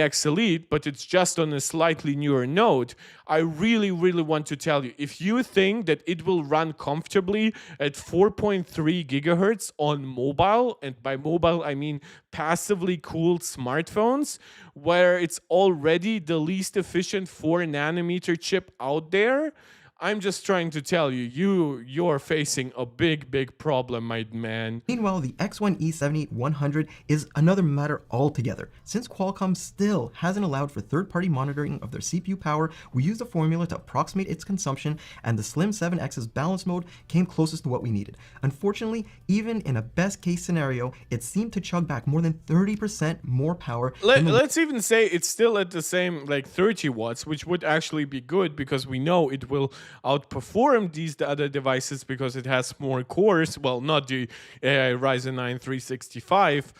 X Elite, but it's just on a slightly newer node, I really, really want to tell you, if you think that it will run comfortably at 4.3 gigahertz on mobile, and by mobile I mean passively cooled smartphones, where it's already the least efficient 4 nanometer chip out there, I'm just trying to tell you, you're facing a big problem, my man. Meanwhile, the X1E78100 is another matter altogether. Since Qualcomm still hasn't allowed for third-party monitoring of their CPU power, we used a formula to approximate its consumption, and the Slim 7X's balance mode came closest to what we needed. Unfortunately, even in a best-case scenario, it seemed to chug back more than 30% more power. Let's even say it's still at the same like 30 watts, which would actually be good because we know it will outperform the other devices because it has more cores. Well, not the AI Ryzen 9 365.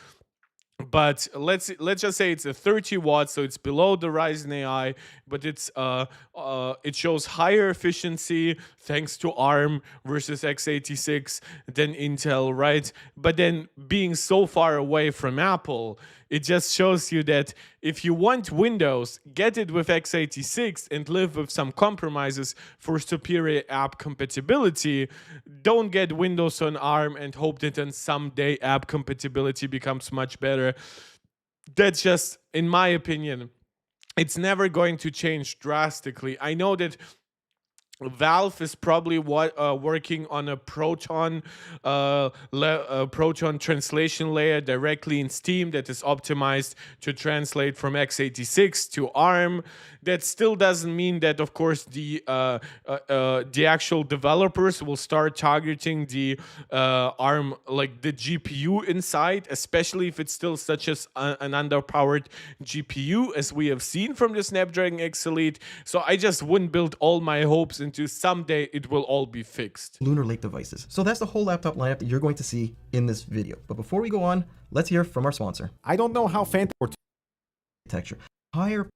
But let's just say it's a 30 watts, so it's below the Ryzen AI, but it shows higher efficiency thanks to ARM versus x86 than Intel, right? But then being so far away from Apple, it just shows you that if you want Windows, get it with x86 and live with some compromises for superior app compatibility. Don't get Windows on ARM and hope that then someday app compatibility becomes much better. That's just, in my opinion, it's never going to change drastically. I know that Valve is probably working on a Proton Proton translation layer directly in Steam that is optimized to translate from x86 to ARM. That still doesn't mean that, of course, the actual developers will start targeting the ARM, like the GPU inside, especially if it's still such as an underpowered GPU as we have seen from the Snapdragon X Elite. So I just wouldn't build all my hopes into someday it will all be fixed. Lunar Lake devices. So that's the whole laptop lineup that you're going to see in this video. But before we go on, let's hear from our sponsor. I don't know how fantastic Architecture. Higher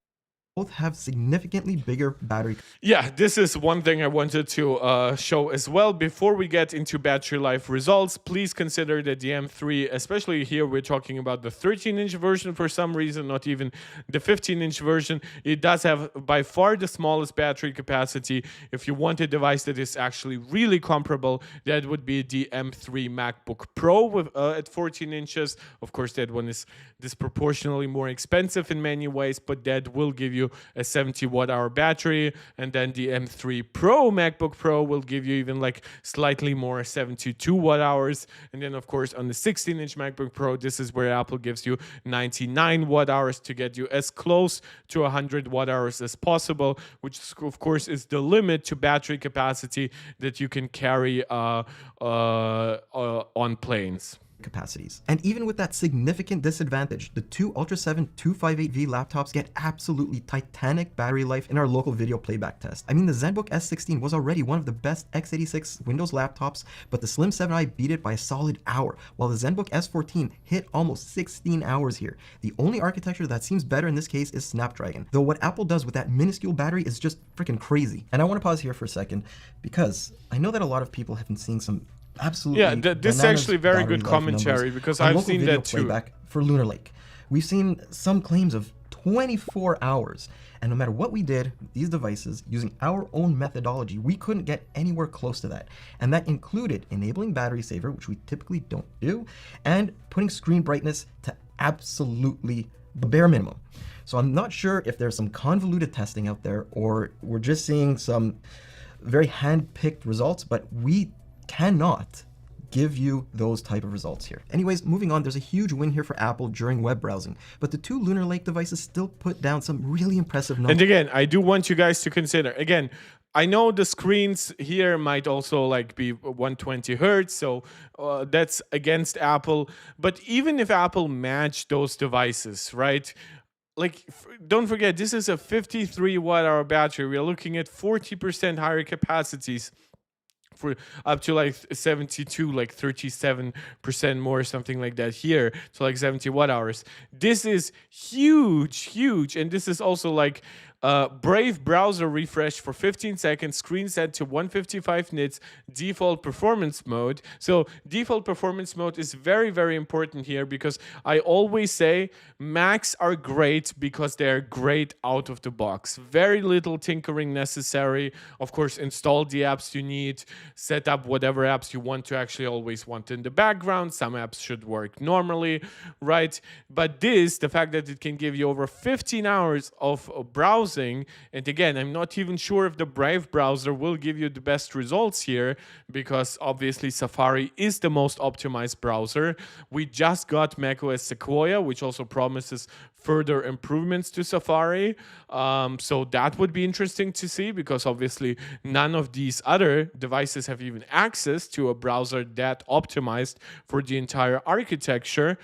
both have significantly bigger battery. Yeah, this is one thing I wanted to show as well. Before we get into battery life results, please consider that the M3, especially here we're talking about the 13-inch version for some reason, not even the 15-inch version. It does have by far the smallest battery capacity. If you want a device that is actually really comparable, that would be the M3 MacBook Pro with, at 14 inches. Of course, that one is disproportionately more expensive in many ways, but that will give you a 70 watt hour battery. And then the M3 Pro MacBook Pro will give you even like slightly more, 72 watt hours. And then of course on the 16-inch MacBook Pro, this is where Apple gives you 99 watt hours to get you as close to 100 watt hours as possible, which of course is the limit to battery capacity that you can carry on planes. Capacities. And even with that significant disadvantage, the two Ultra 7 258V laptops get absolutely titanic battery life in our local video playback test. I mean, the ZenBook S16 was already one of the best x86 Windows laptops, but the Slim 7i beat it by a solid hour, while the ZenBook S14 hit almost 16 hours here. The only architecture that seems better in this case is Snapdragon, though what Apple does with that minuscule battery is just freaking crazy. And I want to pause here for a second, because I know that a lot of people have been seeing some absolutely this is actually very good commentary because I've seen that too. For Lunar Lake, we've seen some claims of 24 hours, and no matter what we did with these devices using our own methodology, we couldn't get anywhere close to that. And that included enabling battery saver, which we typically don't do, and putting screen brightness to absolutely the bare minimum. So I'm not sure if there's some convoluted testing out there or we're just seeing some very hand-picked results, but we cannot give you those type of results here. Anyways, moving on, there's a huge win here for Apple during web browsing, but the two Lunar Lake devices still put down some really impressive numbers. And again, I do want you guys to consider, again, I know the screens here might also like be 120 hertz, so that's against Apple, but even if Apple matched those devices, right? Like, don't forget, this is a 53 watt hour battery. We're looking at 40% higher capacities, for up to like 72, like 37% more, something like that here. So like 70 watt hours. This is huge. And this is also like Brave browser refresh for 15 seconds, screen set to 155 nits, default performance mode. So default performance mode is very important here because I always say Macs are great because they're great out of the box. Very little tinkering necessary. Of course, install the apps you need, set up whatever apps you want to actually always want in the background. Some apps should work normally, right? But this, the fact that it can give you over 15 hours of browsing browsing, and again, I'm not even sure if the Brave browser will give you the best results here, because obviously Safari is the most optimized browser. We just got macOS Sequoia, which also promises further improvements to Safari. So that would be interesting to see, because obviously none of these other devices have even access to a browser that optimized for the entire architecture.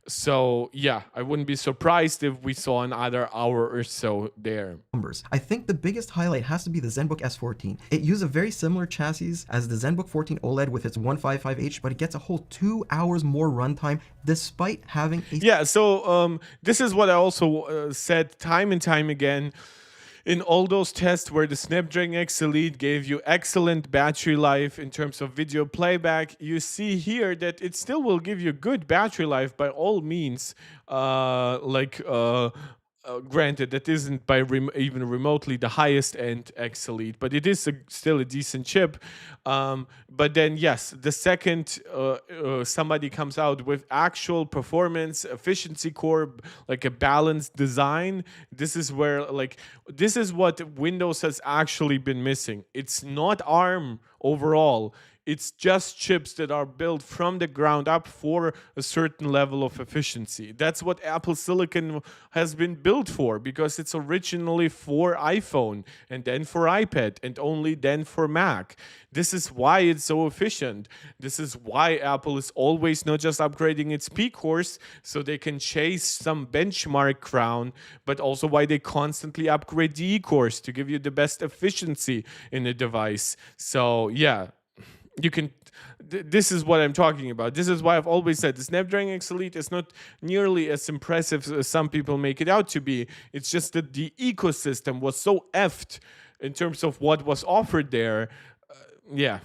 So yeah, I wouldn't be surprised if we saw another hour or so there. Numbers. I think the biggest highlight has to be the ZenBook S14. It uses a very similar chassis as the ZenBook 14 OLED with its 155H, but it gets a whole 2 hours more runtime despite having a... Yeah, so this is what I also said time and time again. In all those tests where the Snapdragon X Elite gave you excellent battery life in terms of video playback, you see here that it still will give you good battery life by all means. Granted, that isn't by even remotely the highest end X Elite, but it is still a decent chip. But then, yes, the second somebody comes out with actual performance, efficiency core, like a balanced design, this is where, this is what Windows has actually been missing. It's not ARM overall. It's just chips that are built from the ground up for a certain level of efficiency. That's what Apple Silicon has been built for, because it's originally for iPhone and then for iPad and only then for Mac. This is why it's so efficient. This is why Apple is always not just upgrading its P cores so they can chase some benchmark crown, but also why they constantly upgrade the E cores to give you the best efficiency in the device. So yeah, you can, this is what I'm talking about. This is why I've always said the Snapdragon X Elite is not nearly as impressive as some people make it out to be. It's just that the ecosystem was so effed in terms of what was offered there. Yeah.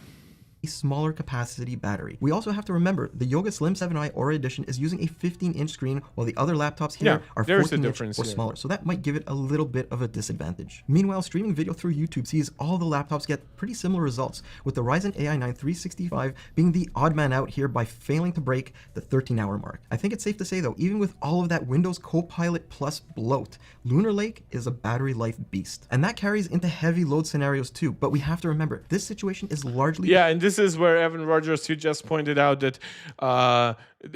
Smaller capacity battery. We also have to remember the Yoga Slim 7i Aura Edition is using a 15-inch screen, while the other laptops here are 14-inch or smaller, so that might give it a little bit of a disadvantage. Meanwhile, streaming video through YouTube sees all the laptops get pretty similar results, with the Ryzen AI 9 365 being the odd man out here by failing to break the 13-hour mark. I think it's safe to say though, even with all of that Windows Copilot Plus bloat, Lunar Lake is a battery life beast. And that carries into heavy load scenarios too, but we have to remember, this situation is largely... Yeah, and this is where Evan Rogers, you just pointed out that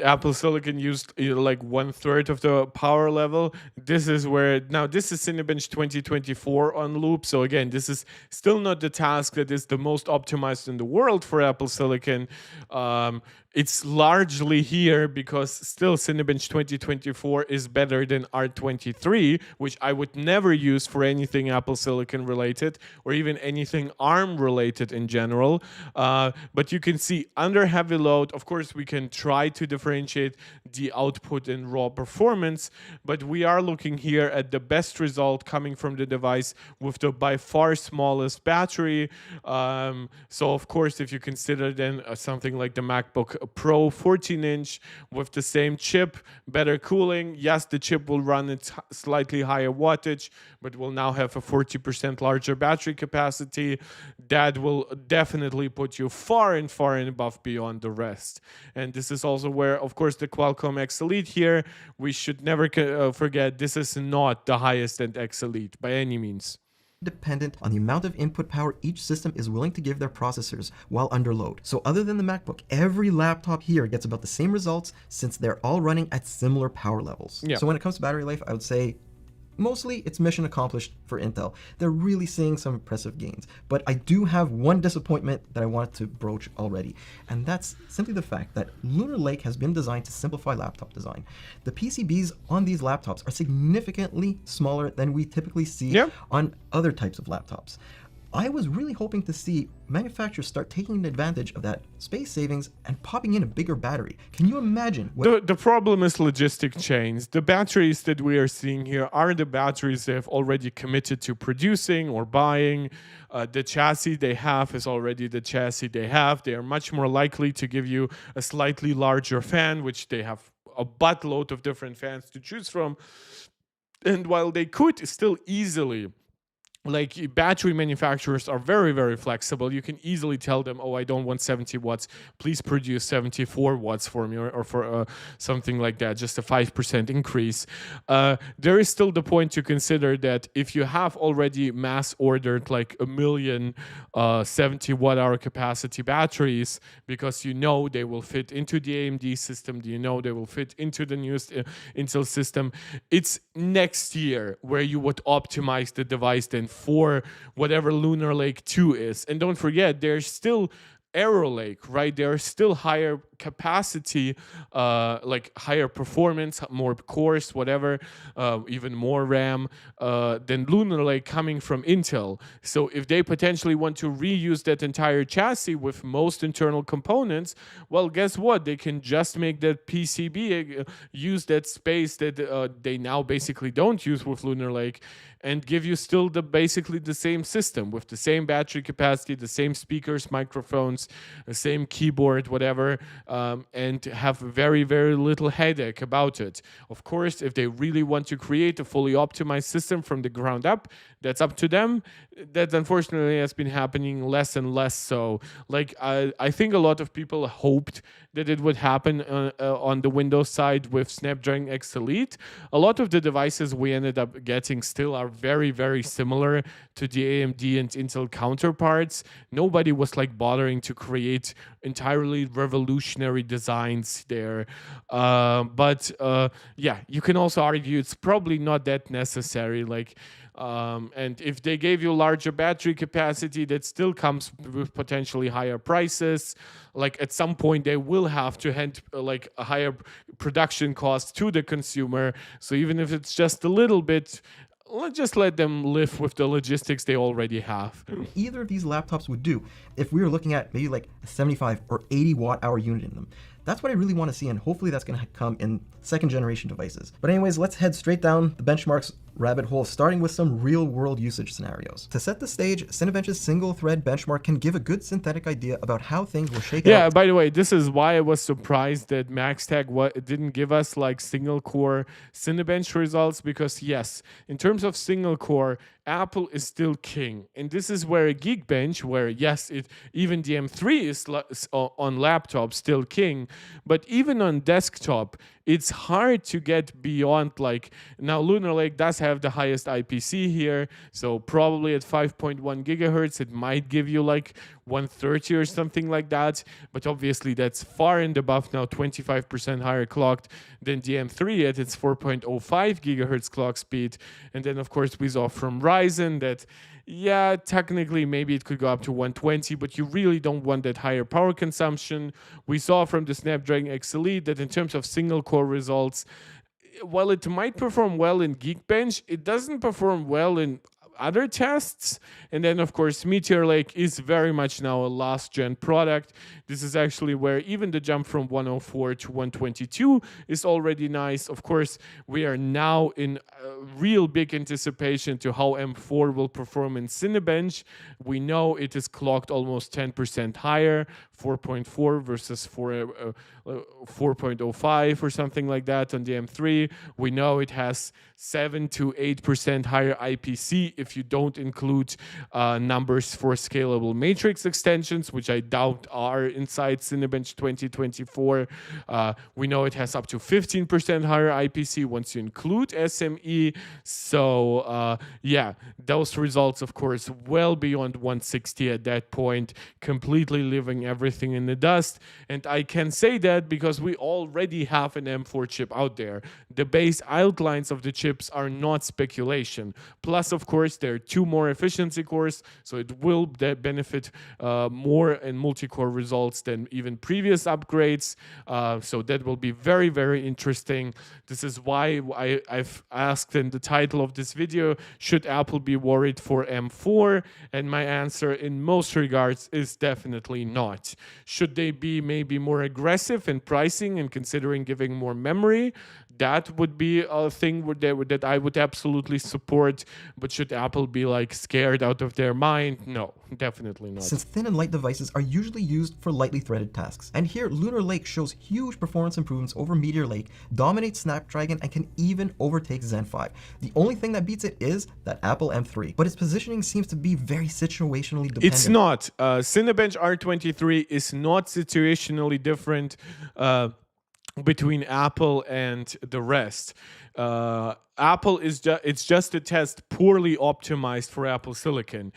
Apple Silicon used like 1/3 of the power level. This is where, now this is Cinebench 2024 on loop. So again, this is still not the task that is the most optimized in the world for Apple Silicon. It's largely here because still Cinebench 2024 is better than R23, which I would never use for anything Apple Silicon related or even anything ARM related in general. But you can see under heavy load, of course, we can try to differentiate the output and raw performance, but we are looking here at the best result coming from the device with the by far smallest battery. So of course, if you consider then something like the MacBook Pro 14-inch with the same chip, better cooling. Yes, the chip will run at slightly higher wattage, but will now have a 40% larger battery capacity. That will definitely put you far and above beyond the rest. And this is also where, of course, the Qualcomm X Elite here, we should never forget, this is not the highest end X Elite by any means. Dependent on the amount of input power each system is willing to give their processors while under load. So other than the MacBook, every laptop here gets about the same results since they're all running at similar power levels. Yeah. So when it comes to battery life, I would say mostly it's mission accomplished for Intel. They're really seeing some impressive gains. But I do have one disappointment that I wanted to broach already, and that's simply the fact that Lunar Lake has been designed to simplify laptop design. The PCBs on these laptops are significantly smaller than we typically see on other types of laptops. I was really hoping to see manufacturers start taking advantage of that space savings and popping in a bigger battery. Can you imagine? The problem is logistic chains. The batteries that we are seeing here are the batteries they have already committed to producing or buying. The chassis they have is already the chassis they have. They are much more likely to give you a slightly larger fan, which they have a buttload of different fans to choose from. And while they could still easily like battery manufacturers are very, very flexible. You can easily tell them, oh, I don't want 70 watts, please produce 74 watts for me, or for something like that, just a 5% increase. There is still the point to consider that if you have already mass ordered like a million 70 watt hour capacity batteries, because you know they will fit into the AMD system, you know they will fit into the newest Intel system, it's next year where you would optimize the device then for whatever Lunar Lake 2 is. And don't forget, there's still Arrow Lake, right? There's still higher capacity, like higher performance, more cores, whatever, even more RAM than Lunar Lake coming from Intel. So if they potentially want to reuse that entire chassis with most internal components, well, guess what? They can just make that PCB use that space that they now basically don't use with Lunar Lake, and give you still basically the same system with the same battery capacity, the same speakers, microphones, the same keyboard, whatever, and have very, very little headache about it. Of course, if they really want to create a fully optimized system from the ground up, that's up to them. That unfortunately has been happening less and less so. Like I think a lot of people hoped that it would happen on the Windows side with Snapdragon X Elite. A lot of the devices we ended up getting still are very, very similar to the AMD and Intel counterparts. Nobody was like bothering to create entirely revolutionary designs there. But yeah, you can also argue it's probably not that necessary. Like, and if they gave you larger battery capacity, that still comes with potentially higher prices. Like at some point they will have to hand like a higher production cost to the consumer. So even if it's just a little bit, let's just let them live with the logistics they already have. Either of these laptops would do if we were looking at maybe like a 75 or 80 watt hour unit in them. That's what I really want to see, and hopefully that's going to come in second generation devices. But anyways, let's head straight down the benchmarks rabbit hole, starting with some real world usage scenarios. To set the stage, Cinebench's single thread benchmark can give a good synthetic idea about how things will shake out. Yeah, by the way, this is why I was surprised that MaxTag didn't give us like single core Cinebench results, because yes, in terms of single core, Apple is still king. And this is where Geekbench, where yes, even the M3 is on laptop still king, but even on desktop, it's hard to get beyond like, now Lunar Lake does have the highest IPC here, so probably at 5.1 gigahertz, it might give you like 130 or something like that, but obviously that's far and above now 25% higher clocked than the M3 at its 4.05 gigahertz clock speed. And then of course we saw from Ryzen that yeah, technically maybe it could go up to 120, but you really don't want that higher power consumption. We saw from the Snapdragon X Elite that in terms of single core results, while it might perform well in Geekbench, it doesn't perform well in other tests. And then of course Meteor Lake is very much now a last gen product. This is actually where even the jump from 104 to 122 is already nice. Of course, we are now in real big anticipation to how M4 will perform in Cinebench. We know it is clocked almost 10% higher, 4.4 versus 4.05 or something like that on the M3. We know it has 7 to 8% higher IPC if you don't include numbers for scalable matrix extensions, which I doubt are inside Cinebench 2024. We know it has up to 15% higher IPC once you include SME. So yeah, those results, of course, well beyond 160 at that point, completely leaving everything in the dust. And I can say that because we already have an M4 chip out there. The base outlines of the chips are not speculation. Plus, of course, there are 2 more efficiency cores, so it will benefit more in multi-core results than even previous upgrades. So that will be very, very interesting. This is why I've asked in the title of this video, should Apple be worried for M4? And my answer in most regards is definitely not. Should they be maybe more aggressive in pricing and considering giving more memory? that would be a thing that I would absolutely support. But should Apple be like scared out of their mind? No, definitely not. Since thin and light devices are usually used for lightly threaded tasks. And here, Lunar Lake shows huge performance improvements over Meteor Lake, dominates Snapdragon, and can even overtake Zen 5. The only thing that beats it is that Apple M3, but its positioning seems to be very situationally dependent. It's not. Cinebench R23 is not situationally different between Apple and the rest. Apple is it's just a test poorly optimized for Apple Silicon.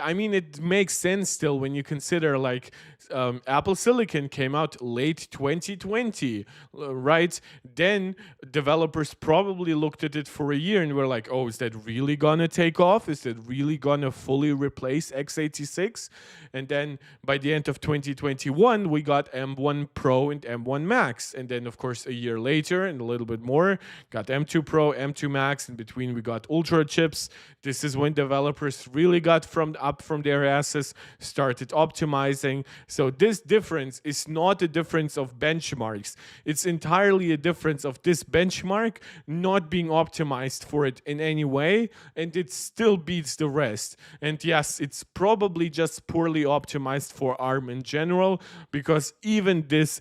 I mean, it makes sense still when you consider like Apple Silicon came out late 2020, right? Then developers probably looked at it for a year and were like, oh, is that really gonna take off? Is it really gonna fully replace x86? And then by the end of 2021, we got M1 Pro and M1 Max. And then, of course, a year later and a little bit more, got M2 Pro, M2 Max. In between, we got Ultra chips. This is when developers really got up from their asses, started optimizing. So this difference is not a difference of benchmarks. It's entirely a difference of this benchmark not being optimized for it in any way, and it still beats the rest. And yes, it's probably just poorly optimized for ARM in general, because even this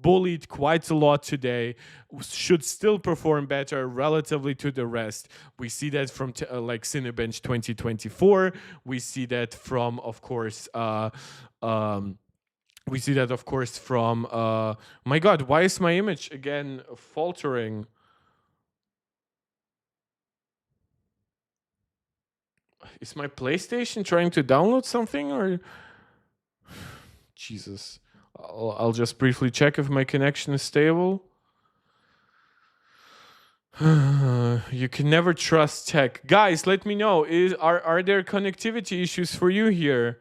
bullied quite a lot today should still perform better relatively to the rest. We see that from like Cinebench 2024. We see that from, of course, we see that, of course, from my God, why is my image again faltering? Is my PlayStation trying to download something, or Jesus? I'll just briefly check if my connection is stable. You can never trust tech. Guys, let me know. Are there connectivity issues for you here?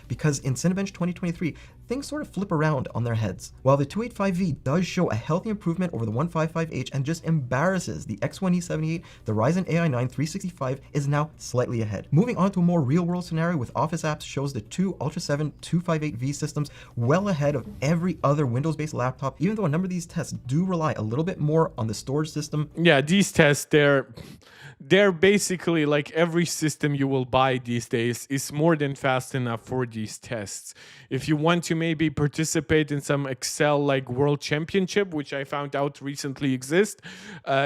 Because in Cinebench 2023, things sort of flip around on their heads. While the 285V does show a healthy improvement over the 155H and just embarrasses the X1E78, the Ryzen AI 9 365 is now slightly ahead. Moving on to a more real-world scenario with Office apps shows the two Ultra 7 258V systems well ahead of every other Windows-based laptop, even though a number of these tests do rely a little bit more on the storage system. Yeah, these tests, they're basically like every system you will buy these days is more than fast enough for these tests. If you want to maybe participate in some Excel like World Championship, which I found out recently exists,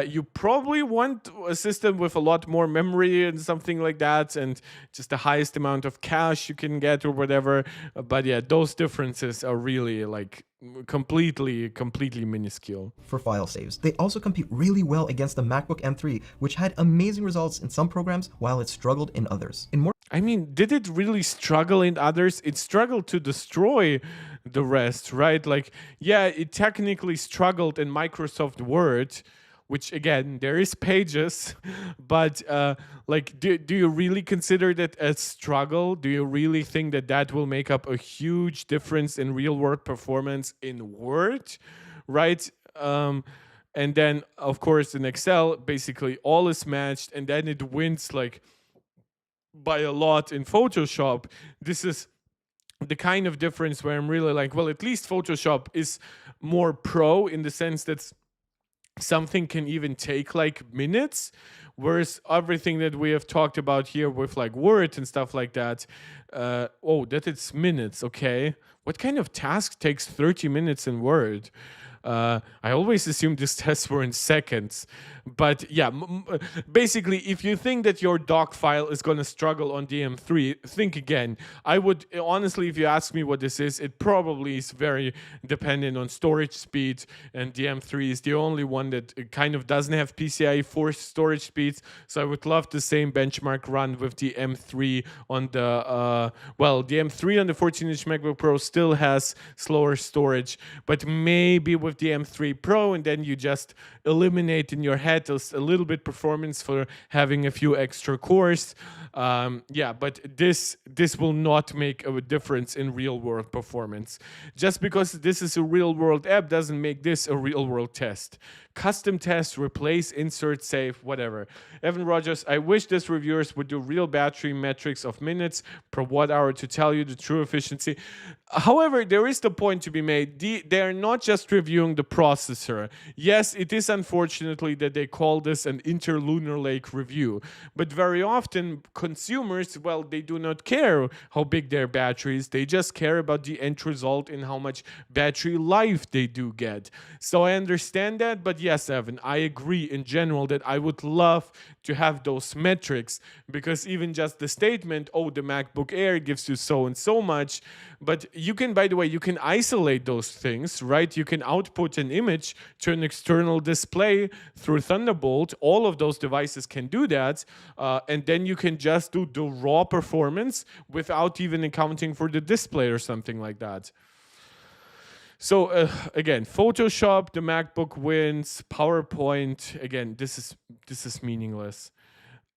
you probably want a system with a lot more memory and something like that, and just the highest amount of cache you can get or whatever. But yeah, those differences are really like completely minuscule. For file saves. They also compete really well against the MacBook M3, which had amazing results in some programs while it struggled in others. I mean, did it really struggle in others? It struggled to destroy the rest, right? Like, yeah, it technically struggled in Microsoft Word, which again, there is Pages, but like, do you really consider that a struggle? Do you really think that that will make up a huge difference in real world performance in Word, right? And then, of course, in Excel, basically all is matched, and then it wins like by a lot in Photoshop. This is the kind of difference where I'm really like, well, at least Photoshop is more pro in the sense that something can even take like minutes, whereas everything that we have talked about here with like Word and stuff like that, that it's minutes. Okay, what kind of task takes 30 minutes in Word? I always assumed these tests were in seconds. But yeah, basically, if you think that your doc file is going to struggle on the M3, think again. I would, honestly, if you ask me what this is, it probably is very dependent on storage speed. And the M3 is the only one that kind of doesn't have PCIe 4 storage speeds. So I would love the same benchmark run with the M3 on the, the M3 on the 14-inch MacBook Pro still has slower storage. But maybe with the M3 Pro, and then you just eliminate in your head a little bit performance for having a few extra cores. But this will not make a difference in real world performance. Just because this is a real world app doesn't make this a real world test. Custom test, replace, insert, save, whatever. Evan Rogers, I wish these reviewers would do real battery metrics of minutes per watt hour to tell you the true efficiency. However, there is the point to be made. They are not just reviewing reviewing the processor. Yes, it is unfortunately that they call this an inter-Lunar Lake review, but very often consumers, well, they do not care how big their battery is. They just care about the end result and how much battery life they do get. So I understand that, but yes, Evan, I agree in general that I would love to have those metrics, because even just the statement, oh, the MacBook Air gives you so and so much, but you can, by the way, you can isolate those things, right? You can output an image to an external display through Thunderbolt. All of those devices can do that, and then you can just do the raw performance without even accounting for the display or something like that. So again, Photoshop, the MacBook wins. PowerPoint, again, this is meaningless.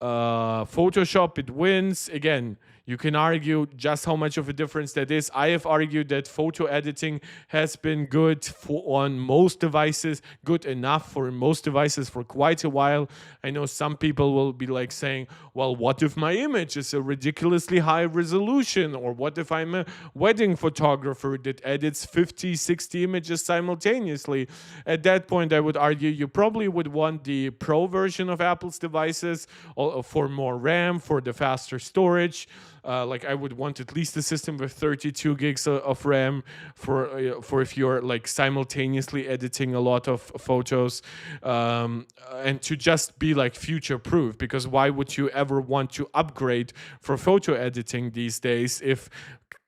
Photoshop, it wins. Again, you can argue just how much of a difference that is. I have argued that photo editing has been good on most devices, good enough for most devices for quite a while. I know some people will be like saying, well, what if my image is a ridiculously high resolution? Or what if I'm a wedding photographer that edits 50, 60 images simultaneously? At that point, I would argue you probably would want the Pro version of Apple's devices for more RAM, for the faster storage. Like I would want at least a system with 32 gigs of RAM for if you're like simultaneously editing a lot of photos, and to just be like future proof, because why would you ever want to upgrade for photo editing these days if,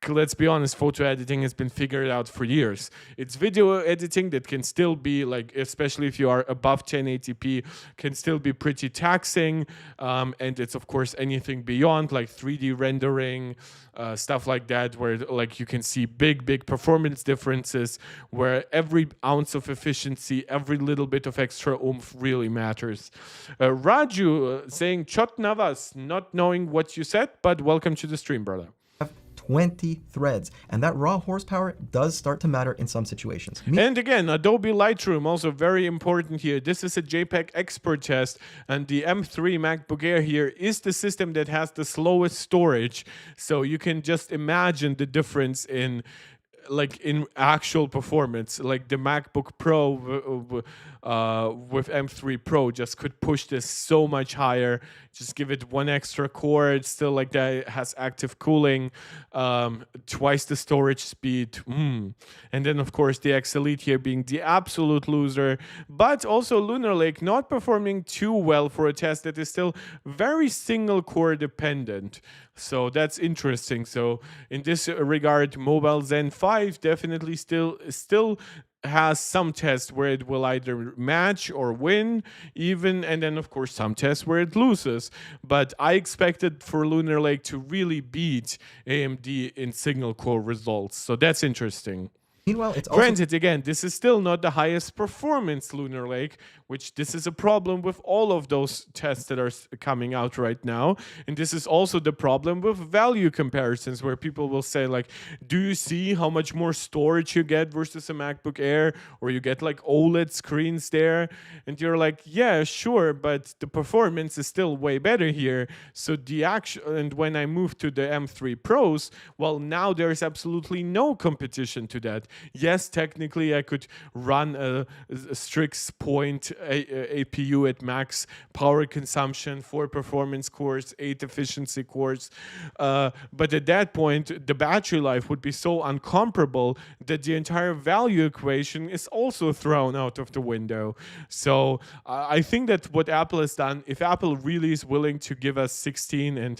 let's be honest, photo editing has been figured out for years. It's video editing that can still be like, especially if you are above 1080p, can still be pretty taxing. And it's of course anything beyond like 3D rendering, stuff like that, where like you can see big performance differences, where every ounce of efficiency, every little bit of extra oomph really matters. Raju saying, Chot Navas, not knowing what you said, but welcome to the stream, brother. 20 threads, and that raw horsepower does start to matter in some situations. And again, Adobe Lightroom, also very important here. This is a JPEG export test, and the M3 MacBook Air here is the system that has the slowest storage. So you can just imagine the difference in actual performance. Like the MacBook Pro with M3 Pro just could push this so much higher. Just give it one extra core. It's still like that. It has active cooling, twice the storage speed. And then of course the X Elite here being the absolute loser, but also Lunar Lake not performing too well for a test that is still very single core dependent. So that's interesting. So in this regard, Mobile Zen 5 definitely still has some tests where it will either match or win even, and then of course some tests where it loses. But I expected for Lunar Lake to really beat AMD in single core results. So that's interesting. Meanwhile, it's also... Granted, again, this is still not the highest performance Lunar Lake, which this is a problem with all of those tests that are coming out right now. And this is also the problem with value comparisons, where people will say like, do you see how much more storage you get versus a MacBook Air, or you get like OLED screens there? And you're like, yeah, sure, but the performance is still way better here. So the actual, and when I moved to the M3 Pros, well, now there's absolutely no competition to that. Yes, technically I could run a Strix Point APU at max power consumption, 4 performance cores, 8 efficiency cores, but at that point the battery life would be so uncomparable that the entire value equation is also thrown out of the window. So I think that what Apple has done, if Apple really is willing to give us 16 and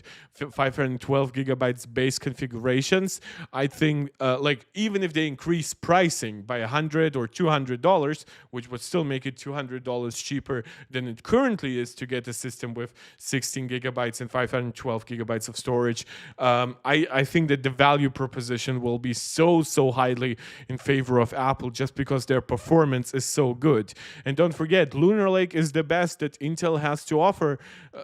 512 gigabytes base configurations, I think like even if they increase pricing by $100 or $200, which would still make it $200 cheaper than it currently is to get a system with 16 gigabytes and 512 gigabytes of storage, I think that the value proposition will be so highly in favor of Apple, just because their performance is so good. And don't forget, Lunar Lake is the best that Intel has to offer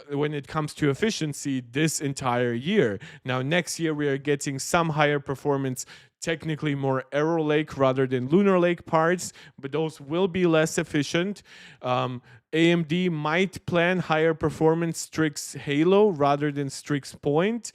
when it comes to efficiency this entire year. Now next year we are getting some higher performance, technically more Arrow Lake rather than Lunar Lake parts, but those will be less efficient. AMD might plan higher performance Strix Halo rather than Strix Point.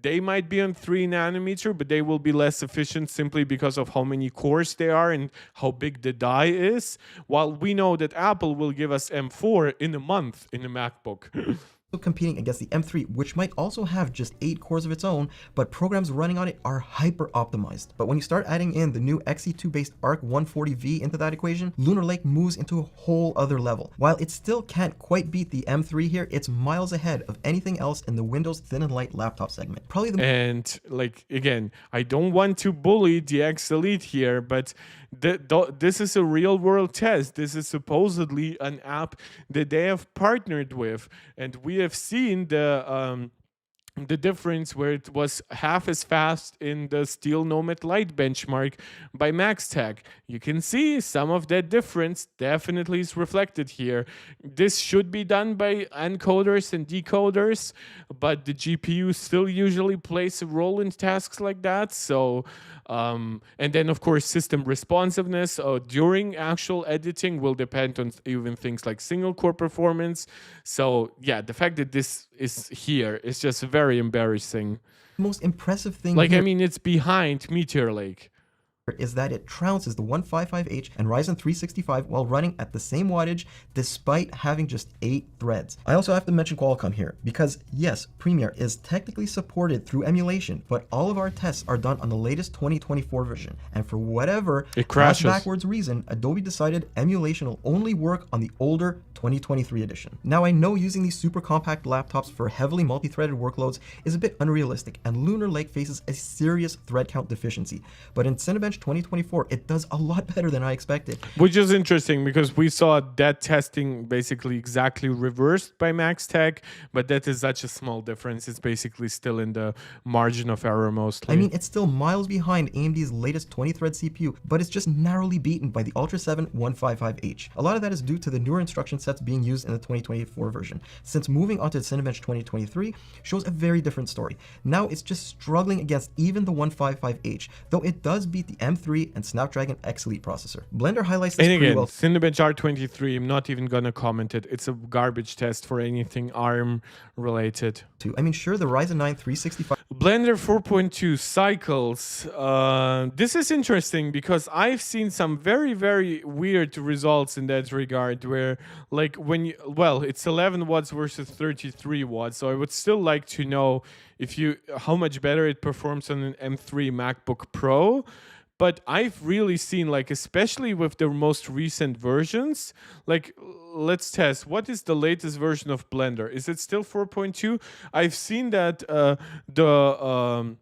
They might be on 3 nanometer, but they will be less efficient simply because of how many cores they are and how big the die is. While we know that Apple will give us M4 in a month in the MacBook. Competing against the M3, which might also have just 8 cores of its own, but programs running on it are hyper optimized. But when you start adding in the new Xe2 based Arc 140V into that equation, Lunar Lake moves into a whole other level. While it still can't quite beat the M3 here, it's miles ahead of anything else in the Windows thin and light laptop segment. Probably the And like, again, I don't want to bully the X Elite here, but this is a real world test. This is supposedly an app that they have partnered with, and we have seen the difference where it was half as fast in the Steel Nomad Lite benchmark by MaxTech. You can see some of that difference definitely is reflected here. This should be done by encoders and decoders, but the GPU still usually plays a role in tasks like that. So, and then of course system responsiveness during actual editing will depend on even things like single core performance. So yeah, the fact that this is here is just very embarrassing. most impressive thing Like, here I mean, it's behind Meteor Lake. is that it trounces the 155H and Ryzen 365 while running at the same wattage despite having just 8 threads. I also have to mention Qualcomm here because yes, Premiere is technically supported through emulation, but all of our tests are done on the latest 2024 version, and for whatever It crashes. backwards reason, Adobe decided emulation will only work on the older 2023 edition. Now I know using these super compact laptops for heavily multi-threaded workloads is a bit unrealistic, and Lunar Lake faces a serious thread count deficiency, but in Cinebench 2024, it does a lot better than I expected. Which is interesting because we saw that testing basically exactly reversed by MaxTech, but that is such a small difference. It's basically still in the margin of error mostly. I mean, it's still miles behind AMD's latest 20-thread CPU, but it's just narrowly beaten by the Ultra 7 155H. A lot of that is due to the newer instruction sets being used in the 2024 version, since moving onto the Cinebench 2023 shows a very different story. Now it's just struggling against even the 155H, though it does beat the M3 and Snapdragon X Elite processor. Blender highlights this and pretty again, well. Cinebench R23, I'm not even gonna comment it. It's a garbage test for anything ARM related. Too. I mean, sure, the Ryzen 9 365 Blender 4.2 cycles. This is interesting because I've seen some very, very weird results in that regard where, like, when you, well, it's 11 watts versus 33 watts. So I would still like to know how much better it performs on an M3 MacBook Pro. But I've really seen, like, especially with the most recent versions, like, let's test. What is the latest version of Blender? Is it still 4.2? I've seen that the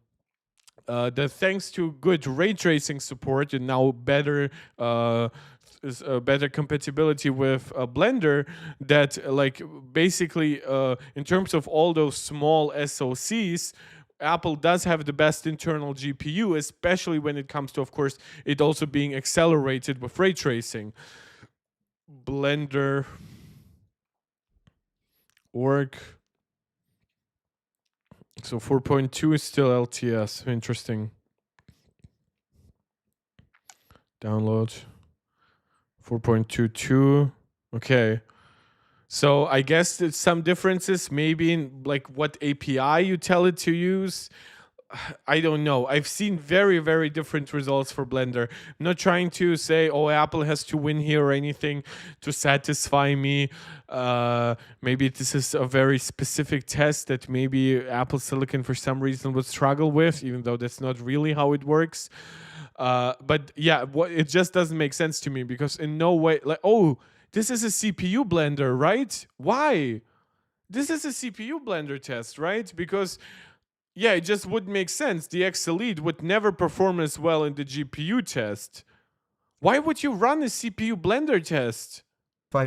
thanks to good ray tracing support and now better better compatibility with Blender, that like basically in terms of all those small SoCs, Apple does have the best internal GPU, especially when it comes to, of course, it also being accelerated with ray tracing. Blender org. So 4.2 is still LTS. Interesting. Download. 4.22. Okay. So I guess there's some differences maybe in like what API you tell it to use. I don't know. I've seen very, very different results for Blender. I'm not trying to say, oh, Apple has to win here or anything to satisfy me. Maybe this is a very specific test that maybe Apple Silicon for some reason would struggle with, even though that's not really how it works. But yeah, it just doesn't make sense to me because in no way, like, oh, this is a CPU blender, right? Why? This is a CPU blender test, right? Because, yeah, it just wouldn't make sense. The X Elite would never perform as well in the GPU test. Why would you run a CPU blender test?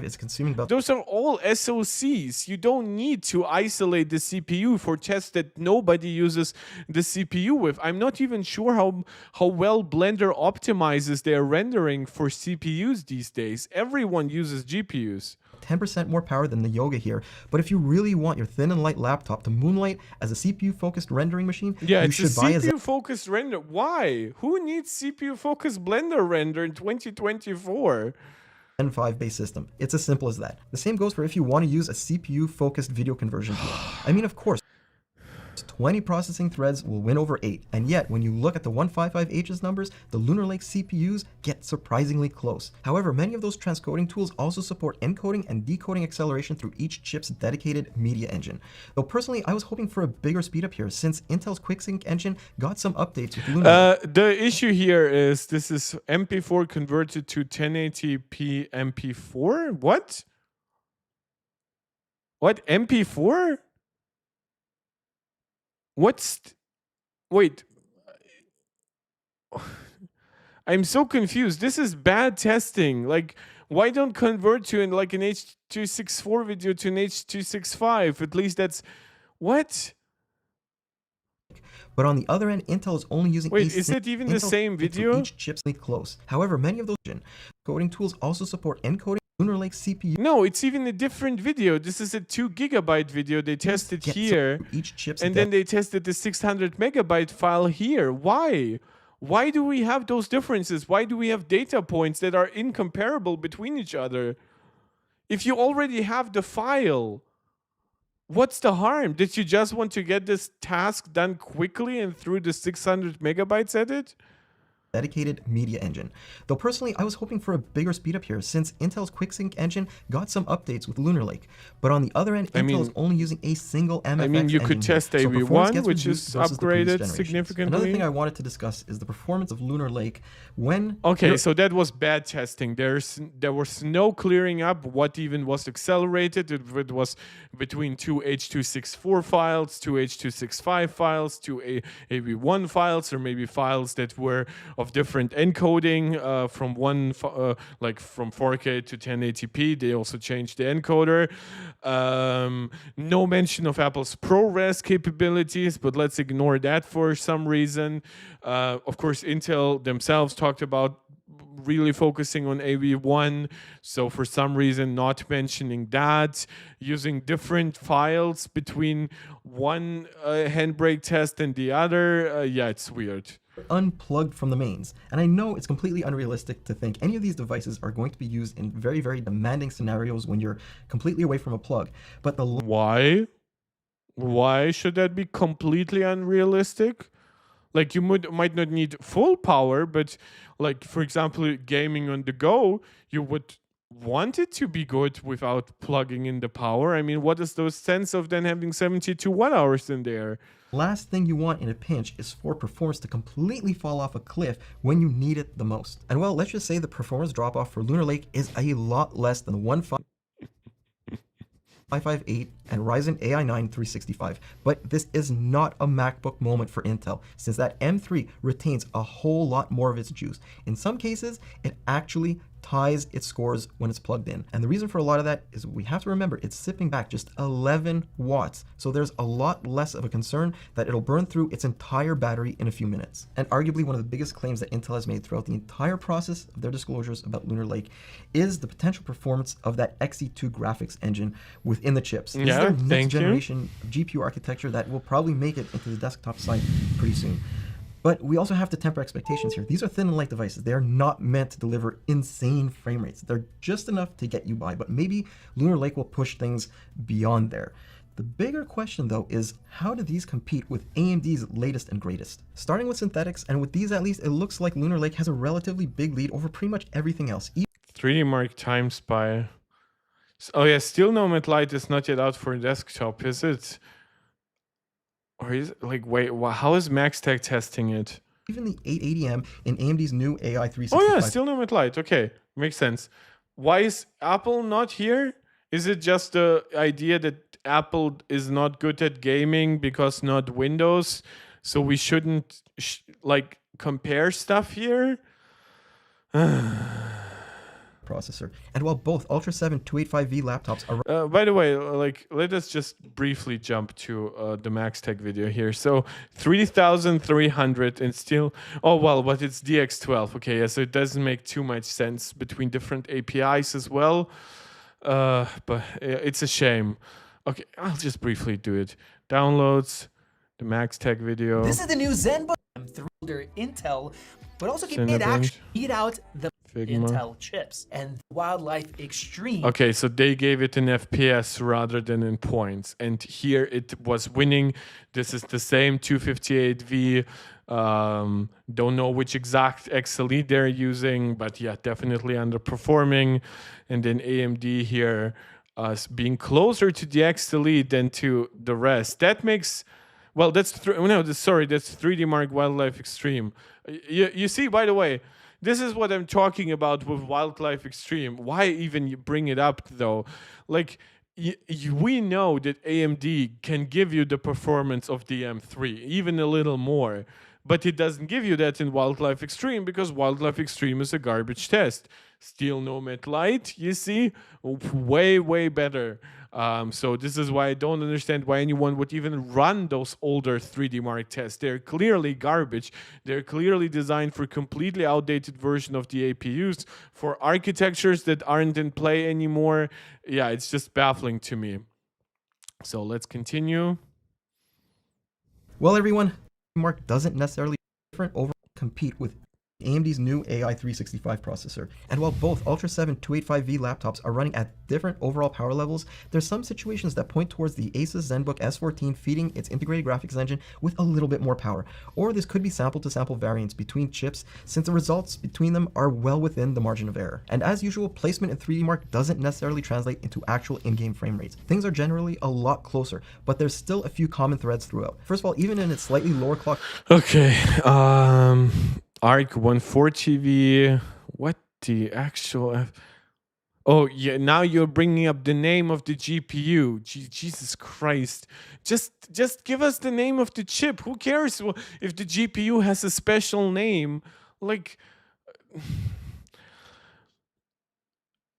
is consuming about Those are all SoCs. You don't need to isolate the CPU for tests that nobody uses the CPU with. I'm not even sure how well Blender optimizes their rendering for CPUs these days. Everyone uses GPUs. 10% more power than the Yoga here, but if you really want your thin and light laptop to moonlight as a CPU-focused rendering machine, yeah, you it's should a buy a CPU-focused render. Why? Who needs CPU-focused Blender render in 2024? Zen 5 based system. It's as simple as that. The same goes for if you want to use a CPU-focused video conversion tool. I mean, of course, 20 processing threads will win over 8, and yet when you look at the 155H's numbers, the Lunar Lake CPUs get surprisingly close. However, many of those transcoding tools also support encoding and decoding acceleration through each chip's dedicated media engine. Though personally, I was hoping for a bigger speedup here since Intel's QuickSync engine got some updates with Lunar Lake. The issue here is this is MP4 converted to 1080p MP4? What? What? MP4? Wait. I'm so confused. This is bad testing. Like, why don't convert to an H.264 video to an H.265? At least that's what? But on the other end, Intel is only using Wait, is it even the same video? Each chip's close. However, many of those coding tools also support encoding. Lunar Lake CPU. No, it's even a different video. This is a 2 GB video they tested here, each chip's and then they tested the 600 megabyte file here. Why? Why do we have those differences? Why do we have data points that are incomparable between each other? If you already have the file, what's the harm? Did you just want to get this task done quickly and through the 600 megabytes edit? Dedicated media engine. Though personally, I was hoping for a bigger speedup here since Intel's QuickSync engine got some updates with Lunar Lake. But on the other end, Intel is only using a single MFX I mean, you could engine test here, AV1, which is upgraded significantly. Another thing I wanted to discuss is the performance of Lunar Lake when... Okay, so that was bad testing. There was no clearing up what even was accelerated. It was between 2 H.264 files, 2 H.265 files, 2 AV1 files, or maybe files that were of different encoding from from 4K to 1080p. They also changed the encoder. No mention of Apple's ProRes capabilities, but let's ignore that for some reason. Of course, Intel themselves talked about really focusing on AV1, so for some reason not mentioning that, using different files between one handbrake test and the other. Yeah, it's weird. Unplugged from the mains. And I know it's completely unrealistic to think any of these devices are going to be used in very, very demanding scenarios when you're completely away from a plug. But Why? Why should that be completely unrealistic? Like, you might not need full power, but like, for example, gaming on the go, you would want it to be good without plugging in the power. I mean, what is the sense of then having 72 watt-hours in there? Last thing you want in a pinch is for performance to completely fall off a cliff when you need it the most. And well, let's just say the performance drop-off for Lunar Lake is a lot less than 558 and Ryzen AI 9 365. But this is not a MacBook moment for Intel, since that M3 retains a whole lot more of its juice. In some cases, it actually ties its scores when it's plugged in. And the reason for a lot of that is we have to remember it's sipping back just 11 watts. So there's a lot less of a concern that it'll burn through its entire battery in a few minutes. And arguably one of the biggest claims that Intel has made throughout the entire process of their disclosures about Lunar Lake is the potential performance of that Xe2 graphics engine within the chips. This is their next generation GPU architecture that will probably make it into the desktop side pretty soon. But we also have to temper expectations here. These are thin and light devices. They are not meant to deliver insane frame rates. They're just enough to get you by, but maybe Lunar Lake will push things beyond there. The bigger question though is how do these compete with AMD's latest and greatest? Starting with synthetics, and with these at least, it looks like Lunar Lake has a relatively big lead over pretty much everything else. 3D Mark Time Spy. Oh yeah, still no Met Light is not yet out for desktop, is it? Or is it like, wait, how is MaxTech testing it? Even the 880M in AMD's new AI 365. Oh yeah, still no Met Light. Okay, makes sense. Why is Apple not here? Is it just the idea that Apple is not good at gaming because not Windows? So we shouldn't compare stuff here? Processor. And while both Ultra 7 285V laptops are... by the way, let us just briefly jump to the MaxTech video here. So 3,300 and still... Oh, well, but it's DX12. Okay, yeah, so it doesn't make too much sense between different APIs as well. But it's a shame. Okay, I'll just briefly do it. Downloads, the MaxTech video. This is the new ZenBook M3 Intel, but also can it actually beat out the Figma. Intel chips. And Wildlife Extreme. Okay, so they gave it in FPS rather than in points. And here it was winning. This is the same 258V. Don't know which exact X Elite they're using, but yeah, definitely underperforming. And then AMD here being closer to the X Elite than to the rest. That makes... Well, that's 3D Mark Wildlife Extreme. You see, by the way, this is what I'm talking about with Wildlife Extreme. Why even you bring it up, though? Like, we know that AMD can give you the performance of the M3, even a little more. But it doesn't give you that in Wildlife Extreme because Wildlife Extreme is a garbage test. Steel Nomad Lite, you see? Way, way better. So this is why I don't understand why anyone would even run those older 3D Mark tests. They're clearly garbage. They're clearly designed for completely outdated version of the APUs, for architectures that aren't in play anymore. Yeah, it's just baffling to me. So let's continue. Well, everyone, Mark doesn't necessarily different overall compete with AMD's new AI 365 processor. And while both Ultra 7 285V laptops are running at different overall power levels, there's some situations that point towards the Asus ZenBook S14 feeding its integrated graphics engine with a little bit more power. Or this could be sample-to-sample variance between chips, since the results between them are well within the margin of error. And as usual, placement in 3D Mark doesn't necessarily translate into actual in-game frame rates. Things are generally a lot closer, but there's still a few common threads throughout. First of all, even in its slightly lower clock... Okay, ARC 140V, what the actual... Oh, yeah, now you're bringing up the name of the GPU. Jesus Christ. Just give us the name of the chip. Who cares if the GPU has a special name? Like...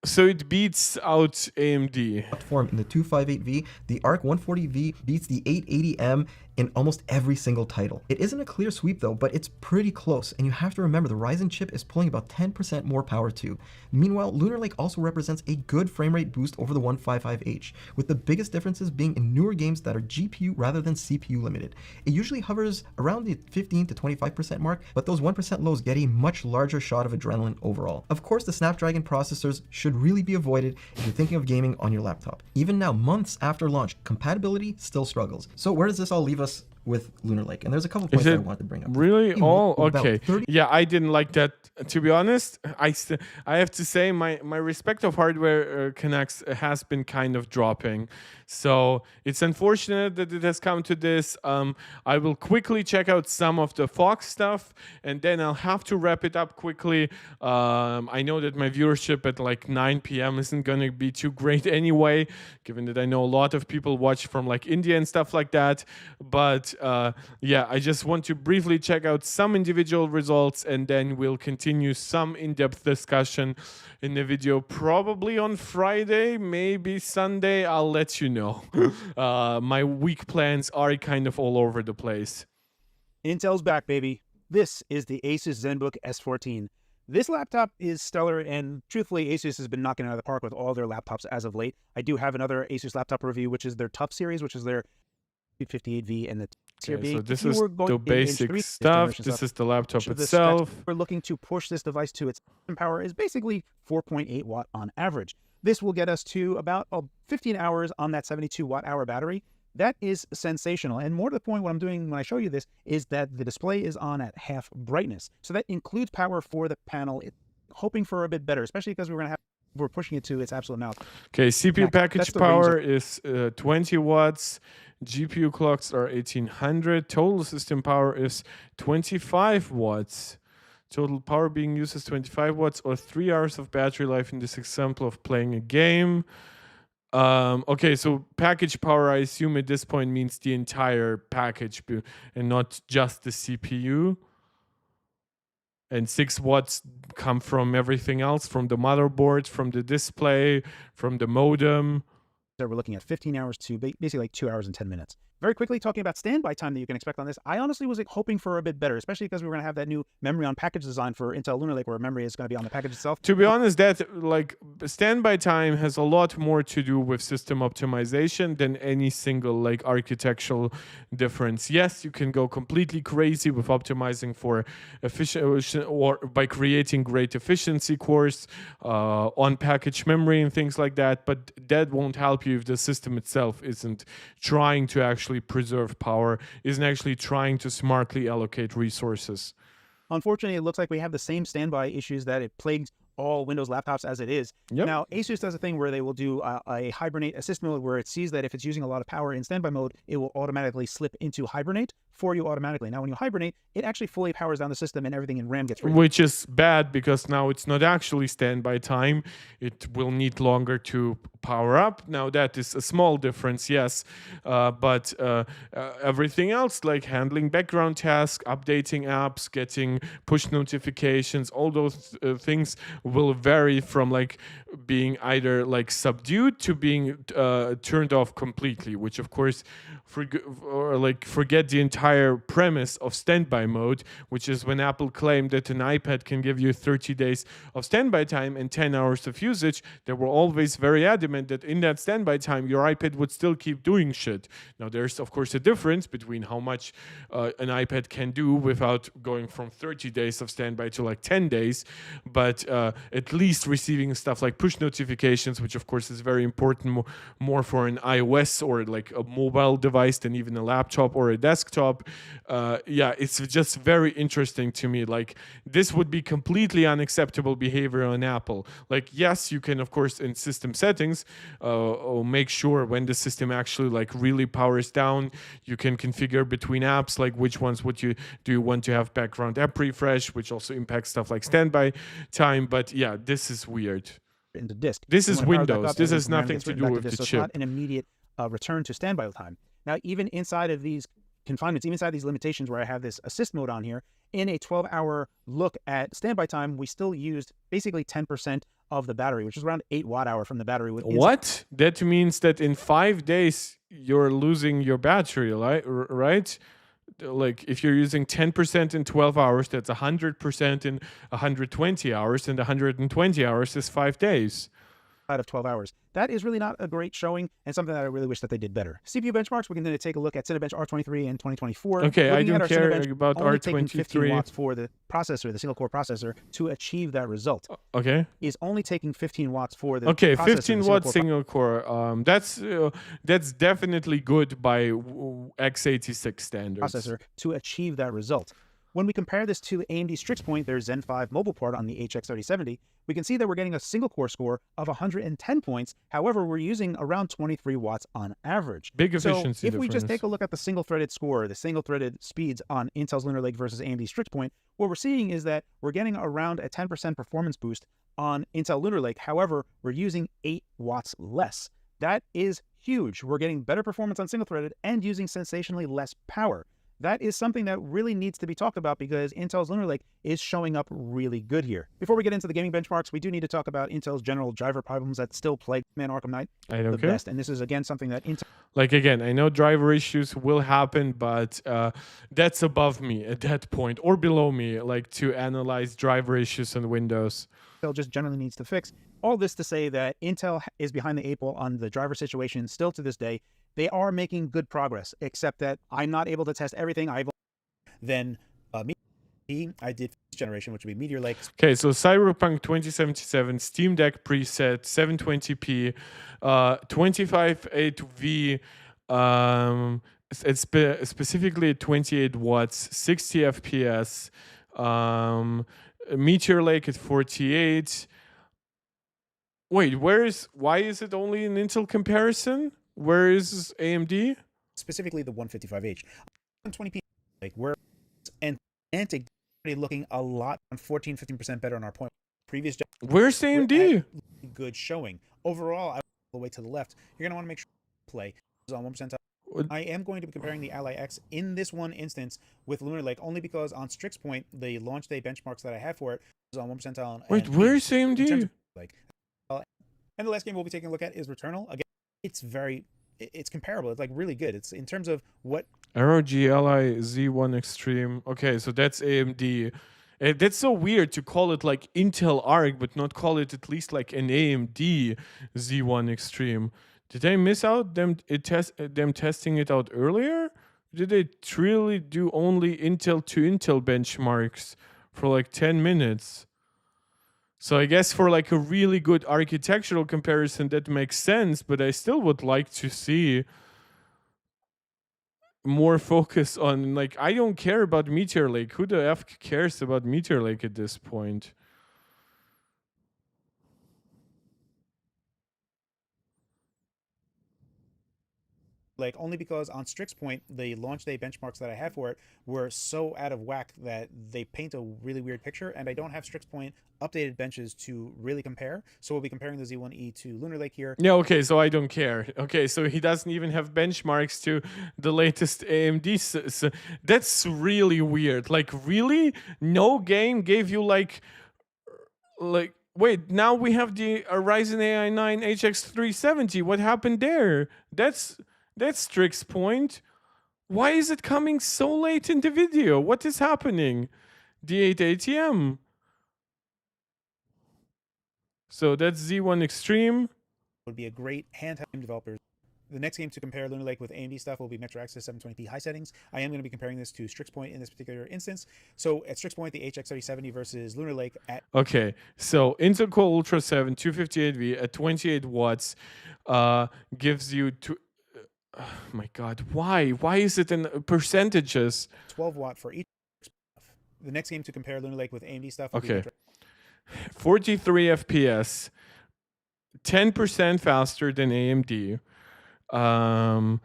So it beats out AMD. Form in the 258V, the ARC 140V beats the 880M in almost every single title. It isn't a clear sweep though, but it's pretty close, and you have to remember the Ryzen chip is pulling about 10% more power too. Meanwhile, Lunar Lake also represents a good frame rate boost over the 155H, with the biggest differences being in newer games that are GPU rather than CPU limited. It usually hovers around the 15 to 25% mark, but those 1% lows get a much larger shot of adrenaline overall. Of course, the Snapdragon processors should really be avoided if you're thinking of gaming on your laptop. Even now, months after launch, compatibility still struggles. So where does this all leave us with Lunar Lake? And there's a couple points that I wanted to bring up. Really? Oh, okay. Yeah, I didn't like that. To be honest, I have to say my respect of hardware Canucks has been kind of dropping. So it's unfortunate that it has come to this. I will quickly check out some of the Phawx stuff, and then I'll have to wrap it up quickly. I know that my viewership at like 9 p.m. isn't going to be too great anyway, given that I know a lot of people watch from like India and stuff like that. But yeah, I just want to briefly check out some individual results, and then we'll continue some in-depth discussion in the video probably on Friday, maybe Sunday. I'll let you know. My week plans are kind of all over the place. Intel's back, baby. This is the Asus ZenBook S14. This laptop is stellar, and truthfully, Asus has been knocking it out of the park with all their laptops as of late. I do have another Asus laptop review, which is their Tough series, which is their 258V and the Okay, so this is the basic stuff. This is the laptop itself. We're looking to push this device to its power is basically 4.8 watt on average. This will get us to about 15 hours on that 72 watt-hour battery. That is sensational. And more to the point, what I'm doing when I show you this is that the display is on at half brightness. So that includes power for the panel. Hoping for a bit better, especially because we're pushing it to its absolute mouth. Okay, CPU package power is 20 watts. GPU clocks are 1800. Total system power is 25 watts. Total power being used is 25 watts or 3 hours of battery life in this example of playing a game. Okay, so package power, I assume at this point means the entire package and not just the CPU. And 6 watts come from everything else, from the motherboard, from the display, from the modem. So we're looking at 15 hours to basically like 2 hours and 10 minutes. Very quickly, talking about standby time that you can expect on this, I honestly was hoping for a bit better, especially because we were going to have that new memory on package design for Intel Lunar Lake, where memory is going to be on the package itself. To be honest, that like standby time has a lot more to do with system optimization than any single like architectural difference. Yes, you can go completely crazy with optimizing for efficient or by creating great efficiency cores on package memory and things like that, but that won't help you if the system itself isn't trying to actually preserve power, isn't actually trying to smartly allocate resources. Unfortunately, it looks like we have the same standby issues that it plagued all Windows laptops as it is. Yep. Now, Asus does a thing where they will do a hibernate assist mode where it sees that if it's using a lot of power in standby mode, it will automatically slip into hibernate for you automatically. Now, when you hibernate, it actually fully powers down the system and everything in RAM gets free. Which is bad because now it's not actually standby time. It will need longer to power up. Now, that is a small difference, yes. But everything else, like handling background tasks, updating apps, getting push notifications, all those things will vary from like being either like subdued to being turned off completely, which of course forget the entire premise of standby mode, which is when Apple claimed that an iPad can give you 30 days of standby time and 10 hours of usage. They were always very adamant that in that standby time your iPad would still keep doing shit. Now there's of course a difference between how much an iPad can do without going from 30 days of standby to like 10 days, but at least receiving stuff like push notifications, which of course is very important more for an iOS or like a mobile device than even a laptop or a desktop. Yeah, it's just very interesting to me. Like this would be completely unacceptable behavior on Apple. Like yes, you can of course in system settings make sure when the system actually like really powers down, you can configure between apps like which ones do you want to have background app refresh, which also impacts stuff like standby time. But yeah, this is weird. Into disk. This is Windows. This has nothing to do with the chip. chip. It's not an immediate return to standby time. Now, even inside of these confinements, even inside these limitations where I have this assist mode on here, in a 12-hour look at standby time, we still used basically 10% of the battery, which is around 8 watt-hour from the battery. What? That means that in 5 days, you're losing your battery, right? Like if you're using 10% in 12 hours, that's 100% in 120 hours, and 120 hours is 5 days. Out of 12 hours. That is really not a great showing and something that I really wish that they did better. CPU benchmarks, we're going to take a look at Cinebench R23 in 2024. Okay, I don't care about R23. 15 R23. watts for the processor, the single core processor, to achieve that result. Okay. Is only taking 15 watts for the processor, processor, 15 watt single core. That's definitely good by x86 standards. Processor to achieve that result. When we compare this to AMD Strix Point, their Zen 5 mobile part on the HX3070, we can see that we're getting a single core score of 110 points. However, we're using around 23 watts on average. Big efficiency So if we difference. just take a look at the single-threaded score, the single-threaded speeds on Intel's Lunar Lake versus AMD Strix Point, what we're seeing is that we're getting around a 10% performance boost on Intel Lunar Lake. However, we're using 8 watts less. That is huge. We're getting better performance on single-threaded and using sensationally less power. That is something that really needs to be talked about because Intel's Lunar Lake is showing up really good here. Before we get into the gaming benchmarks, we do need to talk about Intel's general driver problems that still plague Man Arkham Knight the best. And this is, again, something that Intel... Like, again, I know driver issues will happen, but that's above me at that point, or below me, like, to analyze driver issues on Windows. Intel just generally needs to fix. All this to say that Intel is behind the 8 ball on the driver situation still to this day. They are making good progress, except that I'm not able to test everything. Then I did this generation, which would be Meteor Lake. Okay, so Cyberpunk 2077, Steam Deck preset, 720p, 25.8V, it's specifically 28 watts, 60 FPS, Meteor Lake at 48. Wait, why is it only an Intel comparison? Where is AMD? Specifically the 155H. 120p, like we're and Antic looking a lot on 14-15% better on our point. Previous where's AMD? Good showing. Overall, I all the way to the left. You're gonna want to make sure play is on 1%. I am going to be comparing the Ally X in this one instance with Lunar Lake only because on Strix Point, the launch day benchmarks that I have for it is on 1%. Wait, where's AMD? And the last game we'll be taking a look at is Returnal. Again, it's very it's comparable. It's like really good. It's in terms of what ROG Ally Z1 Extreme. Okay, so that's AMD. That's so weird to call it like Intel Arc, but not call it at least like an AMD Z1 Extreme. Did I miss out them testing it out earlier? Did they truly do only Intel to Intel benchmarks for like 10 minutes? So I guess for like a really good architectural comparison that makes sense, but I still would like to see more focus on, like, I don't care about Meteor Lake. Who the F cares about Meteor Lake at this point? like only because on Strix Point, the launch day benchmarks that I had for it were so out of whack that they paint a really weird picture, and I don't have Strix Point updated benches to really compare. So we'll be comparing the Z1E to Lunar Lake here. Yeah, okay, so I don't care. Okay, so he doesn't even have benchmarks to the latest AMD. So that's really weird. Like, really? No game gave you like wait, now we have the Ryzen AI 9 HX 370. What happened there? That's Strix Point. Why is it coming so late in the video? What is happening? The 8 ATM. So that's Z1 Extreme. Would be a great handheld game developers. The next game to compare Lunar Lake with AMD stuff will be Metro Access 720p high settings. I am going to be comparing this to Strix Point in this particular instance. So at Strix Point, the HX 3070 versus Lunar Lake at... Okay, so Intel Core Ultra 7 258V at 28 watts gives you... oh my God, why? Why is it in percentages? 12 watt for each. The next game to compare Lunar Lake with AMD stuff will be Okay. 43 FPS, 10% faster than AMD. And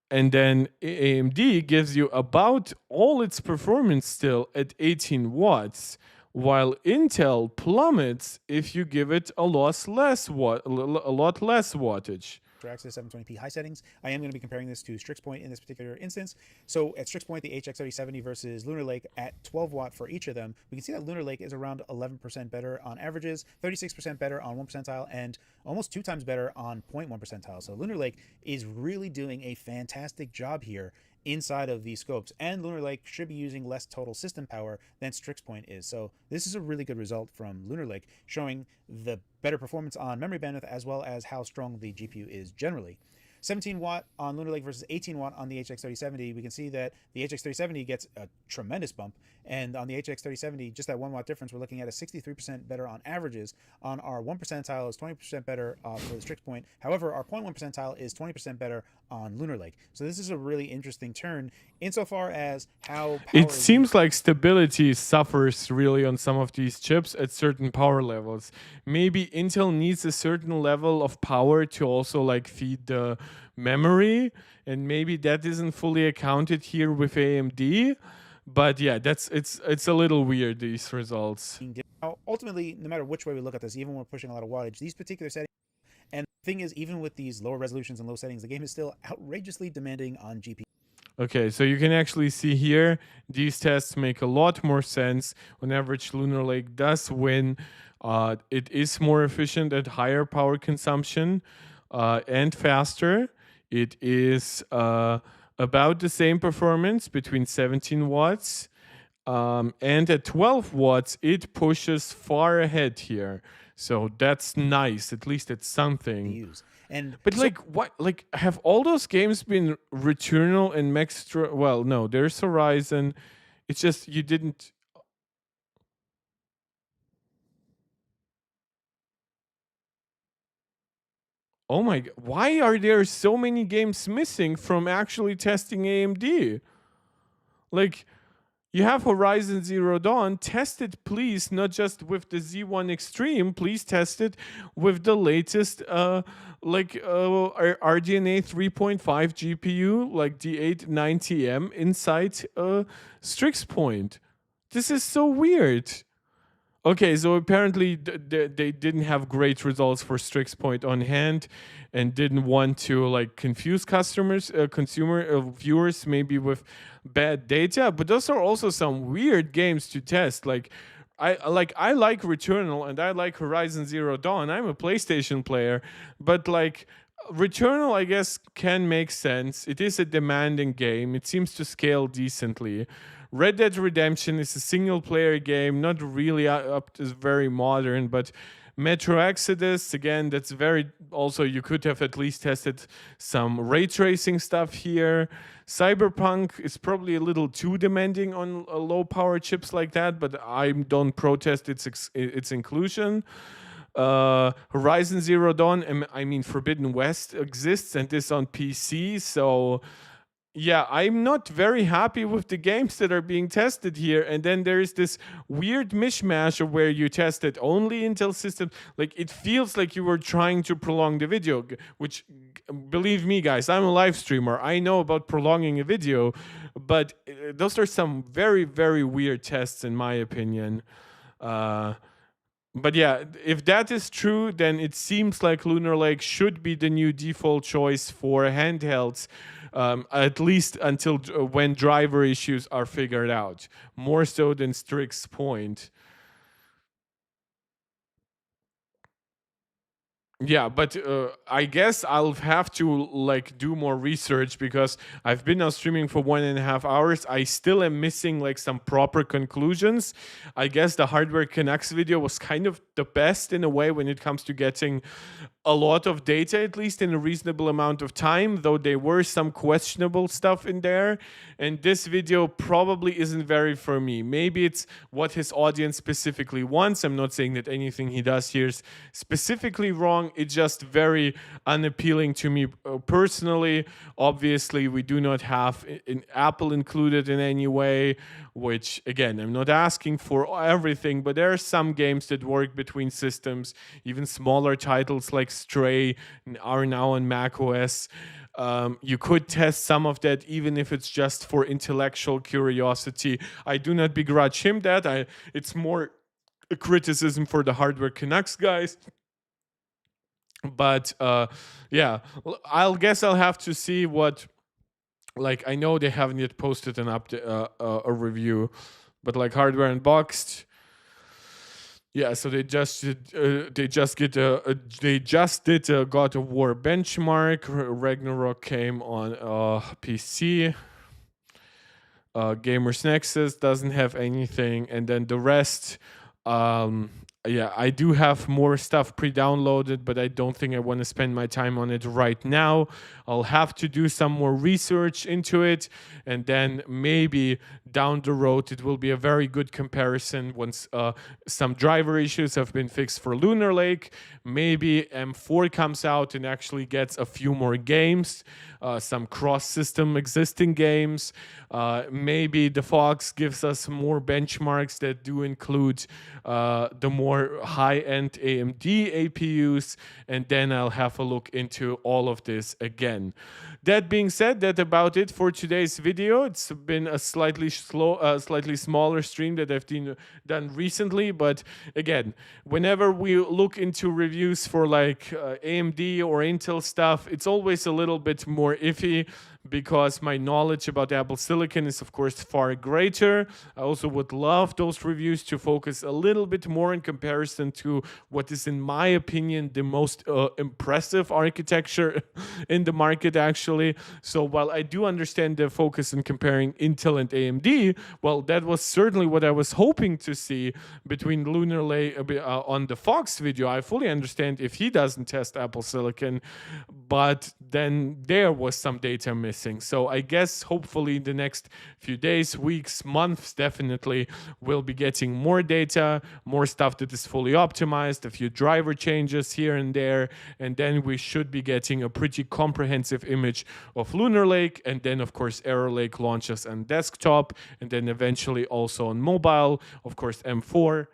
then AMD gives you about all its performance still at 18 watts, while Intel plummets if you give it a lot less wattage. Access 720p high settings. I am going to be comparing this to Strix Point in this particular instance. So at Strix Point, the HX 3070 versus Lunar Lake at 12 watt for each of them, we can see that Lunar Lake is around 11% better on averages, 36% better on 1 percentile, and almost 2 times better on 0.1 percentile. So Lunar Lake is really doing a fantastic job here inside of these scopes, and Lunar Lake should be using less total system power than Strix Point is. So this is a really good result from Lunar Lake, showing the better performance on memory bandwidth as well as how strong the GPU is generally. 17 watt on Lunar Lake versus 18 watt on the HX 3070. We can see that the HX 3070 gets a tremendous bump, and on the HX 3070, just that 1 watt difference, we're looking at a 63% better on averages. On our 1 percentile is 20% better for the Strix Point. However, our 0.1 percentile is 20% better on Lunar Lake. So this is a really interesting turn insofar as how it seems like stability suffers really on some of these chips at certain power levels. Maybe Intel needs a certain level of power to also like feed the memory, and maybe that isn't fully accounted here with AMD. But yeah, it's a little weird, these results. Now, ultimately, no matter which way we look at this, even when we're pushing a lot of wattage, these particular settings, and the thing is, even with these lower resolutions and low settings, the game is still outrageously demanding on GPU. Okay, so you can actually see here, these tests make a lot more sense. On average, Lunar Lake does win. It is more efficient at higher power consumption and faster. It is about the same performance between 17 watts. And at 12 watts, it pushes far ahead here. So that's nice. At least it's something. But so, like, what? Like, have all those games been Returnal and Maxtra? Well, no, there's Horizon. It's just you didn't. Oh my God! Why are there so many games missing from actually testing AMD? Like, you have Horizon Zero Dawn. Test it, please, not just with the Z1 Extreme. Please test it with the latest, RDNA 3.5 GPU, like the 890M inside Strix Point. This is so weird. Okay, so apparently they didn't have great results for Strix Point on hand, and didn't want to like confuse viewers maybe with bad data. But those are also some weird games to test. Like I like Returnal and I like Horizon Zero Dawn. I'm a PlayStation player, but like Returnal, I guess, can make sense. It is a demanding game. It seems to scale decently. Red Dead Redemption is a single player game, not really up to very modern, but Metro Exodus, again, that's very. Also, you could have at least tested some ray tracing stuff here. Cyberpunk is probably a little too demanding on low power chips like that, but I don't protest its inclusion. Horizon Zero Dawn, I mean Forbidden West exists and is on PC, so yeah, I'm not very happy with the games that are being tested here. And then there is this weird mishmash of where you tested only Intel systems. Like, it feels like you were trying to prolong the video, which, believe me, guys, I'm a live streamer. I know about prolonging a video, but those are some very, very weird tests, in my opinion. But yeah, if that is true, then it seems like Lunar Lake should be the new default choice for handhelds, at least until when driver issues are figured out, more so than Strix's point. Yeah, but I guess I'll have to like do more research because I've been now streaming for 1.5 hours. I still am missing like some proper conclusions. I guess the Hardware Canucks video was kind of the best in a way when it comes to getting a lot of data, at least in a reasonable amount of time, though there were some questionable stuff in there. And this video probably isn't very for me. Maybe it's what his audience specifically wants. I'm not saying that anything he does here is specifically wrong. It's just very unappealing to me personally. Obviously, we do not have an Apple included in any way, which, again, I'm not asking for everything, but there are some games that work between systems. Even smaller titles like Stray are now on macOS. You could test some of that, even if it's just for intellectual curiosity. I do not begrudge him that. It's more a criticism for the Hardware Canucks guys. But yeah, I'll have to see what. Like, I know they haven't yet posted an update, a review, but like Hardware Unboxed. Yeah, so they just did a God of War benchmark. Ragnarok came on PC. Gamers Nexus doesn't have anything, and then the rest. Yeah, I do have more stuff pre-downloaded, but I don't think I want to spend my time on it right now. I'll have to do some more research into it, and then maybe down the road it will be a very good comparison once some driver issues have been fixed for Lunar Lake. Maybe M4 comes out and actually gets a few more games, some cross-system existing games. Maybe the Phawx gives us more benchmarks that do include the more high-end AMD APUs, and then I'll have a look into all of this again. That being said, that's about it for today's video. It's been a slightly smaller stream that I've done recently, but again, whenever we look into reviews for like AMD or Intel stuff, it's always a little bit more iffy, because my knowledge about Apple Silicon is, of course, far greater. I also would love those reviews to focus a little bit more in comparison to what is, in my opinion, the most impressive architecture in the market, actually. So while I do understand the focus in comparing Intel and AMD, well, that was certainly what I was hoping to see between Lunar Lake on the Phawx video. I fully understand if he doesn't test Apple Silicon, but then there was some data missing. So I guess hopefully the next few days, weeks, months, definitely we'll be getting more data, more stuff that is fully optimized, a few driver changes here and there, and then we should be getting a pretty comprehensive image of Lunar Lake, and then of course Arrow Lake launches on desktop, and then eventually also on mobile. Of course M4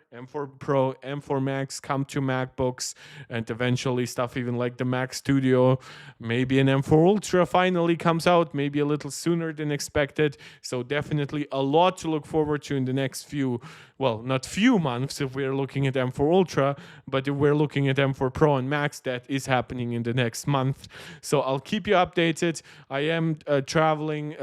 Pro, M4 Max come to MacBooks, and eventually stuff even like the Mac Studio, maybe an M4 Ultra finally comes comes out, maybe a little sooner than expected. So definitely a lot to look forward to in the next few, well, not few months if we're looking at M4 Ultra, but if we're looking at M4 Pro and Max, that is happening in the next month. So I'll keep you updated. I am traveling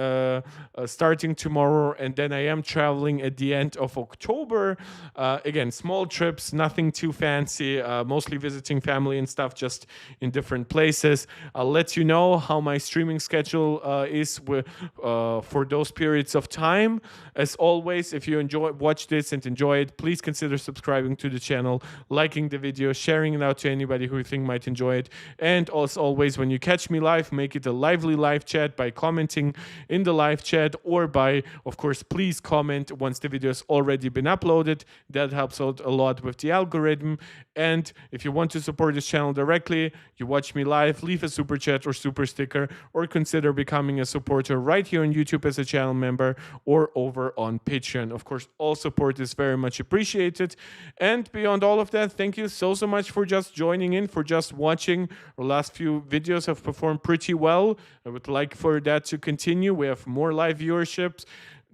starting tomorrow, and then I am traveling at the end of October. Again, small trips, nothing too fancy, mostly visiting family and stuff, just in different places. I'll let you know how my streaming schedule is for those periods of time. As always, if you watch this and enjoy it, please consider subscribing to the channel, liking the video, sharing it out to anybody who you think might enjoy it. And as always, when you catch me live, make it a lively live chat by commenting in the live chat, or by, of course, please comment once the video has already been uploaded. That helps out a lot with the algorithm. And if you want to support this channel directly, you watch me live, leave a super chat or super sticker, or consider becoming a supporter right here on YouTube as a channel member, or over on Patreon. Of course, all support is very much appreciated. And beyond all of that, thank you so much for just joining in, for just watching. Our last few videos have performed pretty well. I would like for that to continue. We have more live viewerships.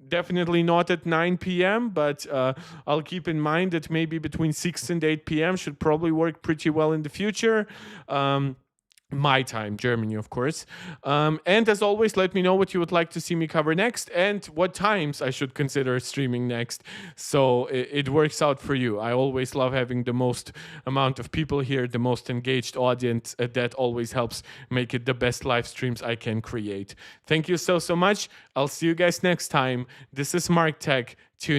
Definitely not at 9 p.m., but I'll keep in mind that maybe between 6 and 8 p.m. should probably work pretty well in the future. My time, Germany, of course. And as always, let me know what you would like to see me cover next and what times I should consider streaming next, so it works out for you. I always love having the most amount of people here, the most engaged audience. That always helps make it the best live streams I can create. Thank you so much. I'll see you guys next time. This is Mark Tech. Tune in.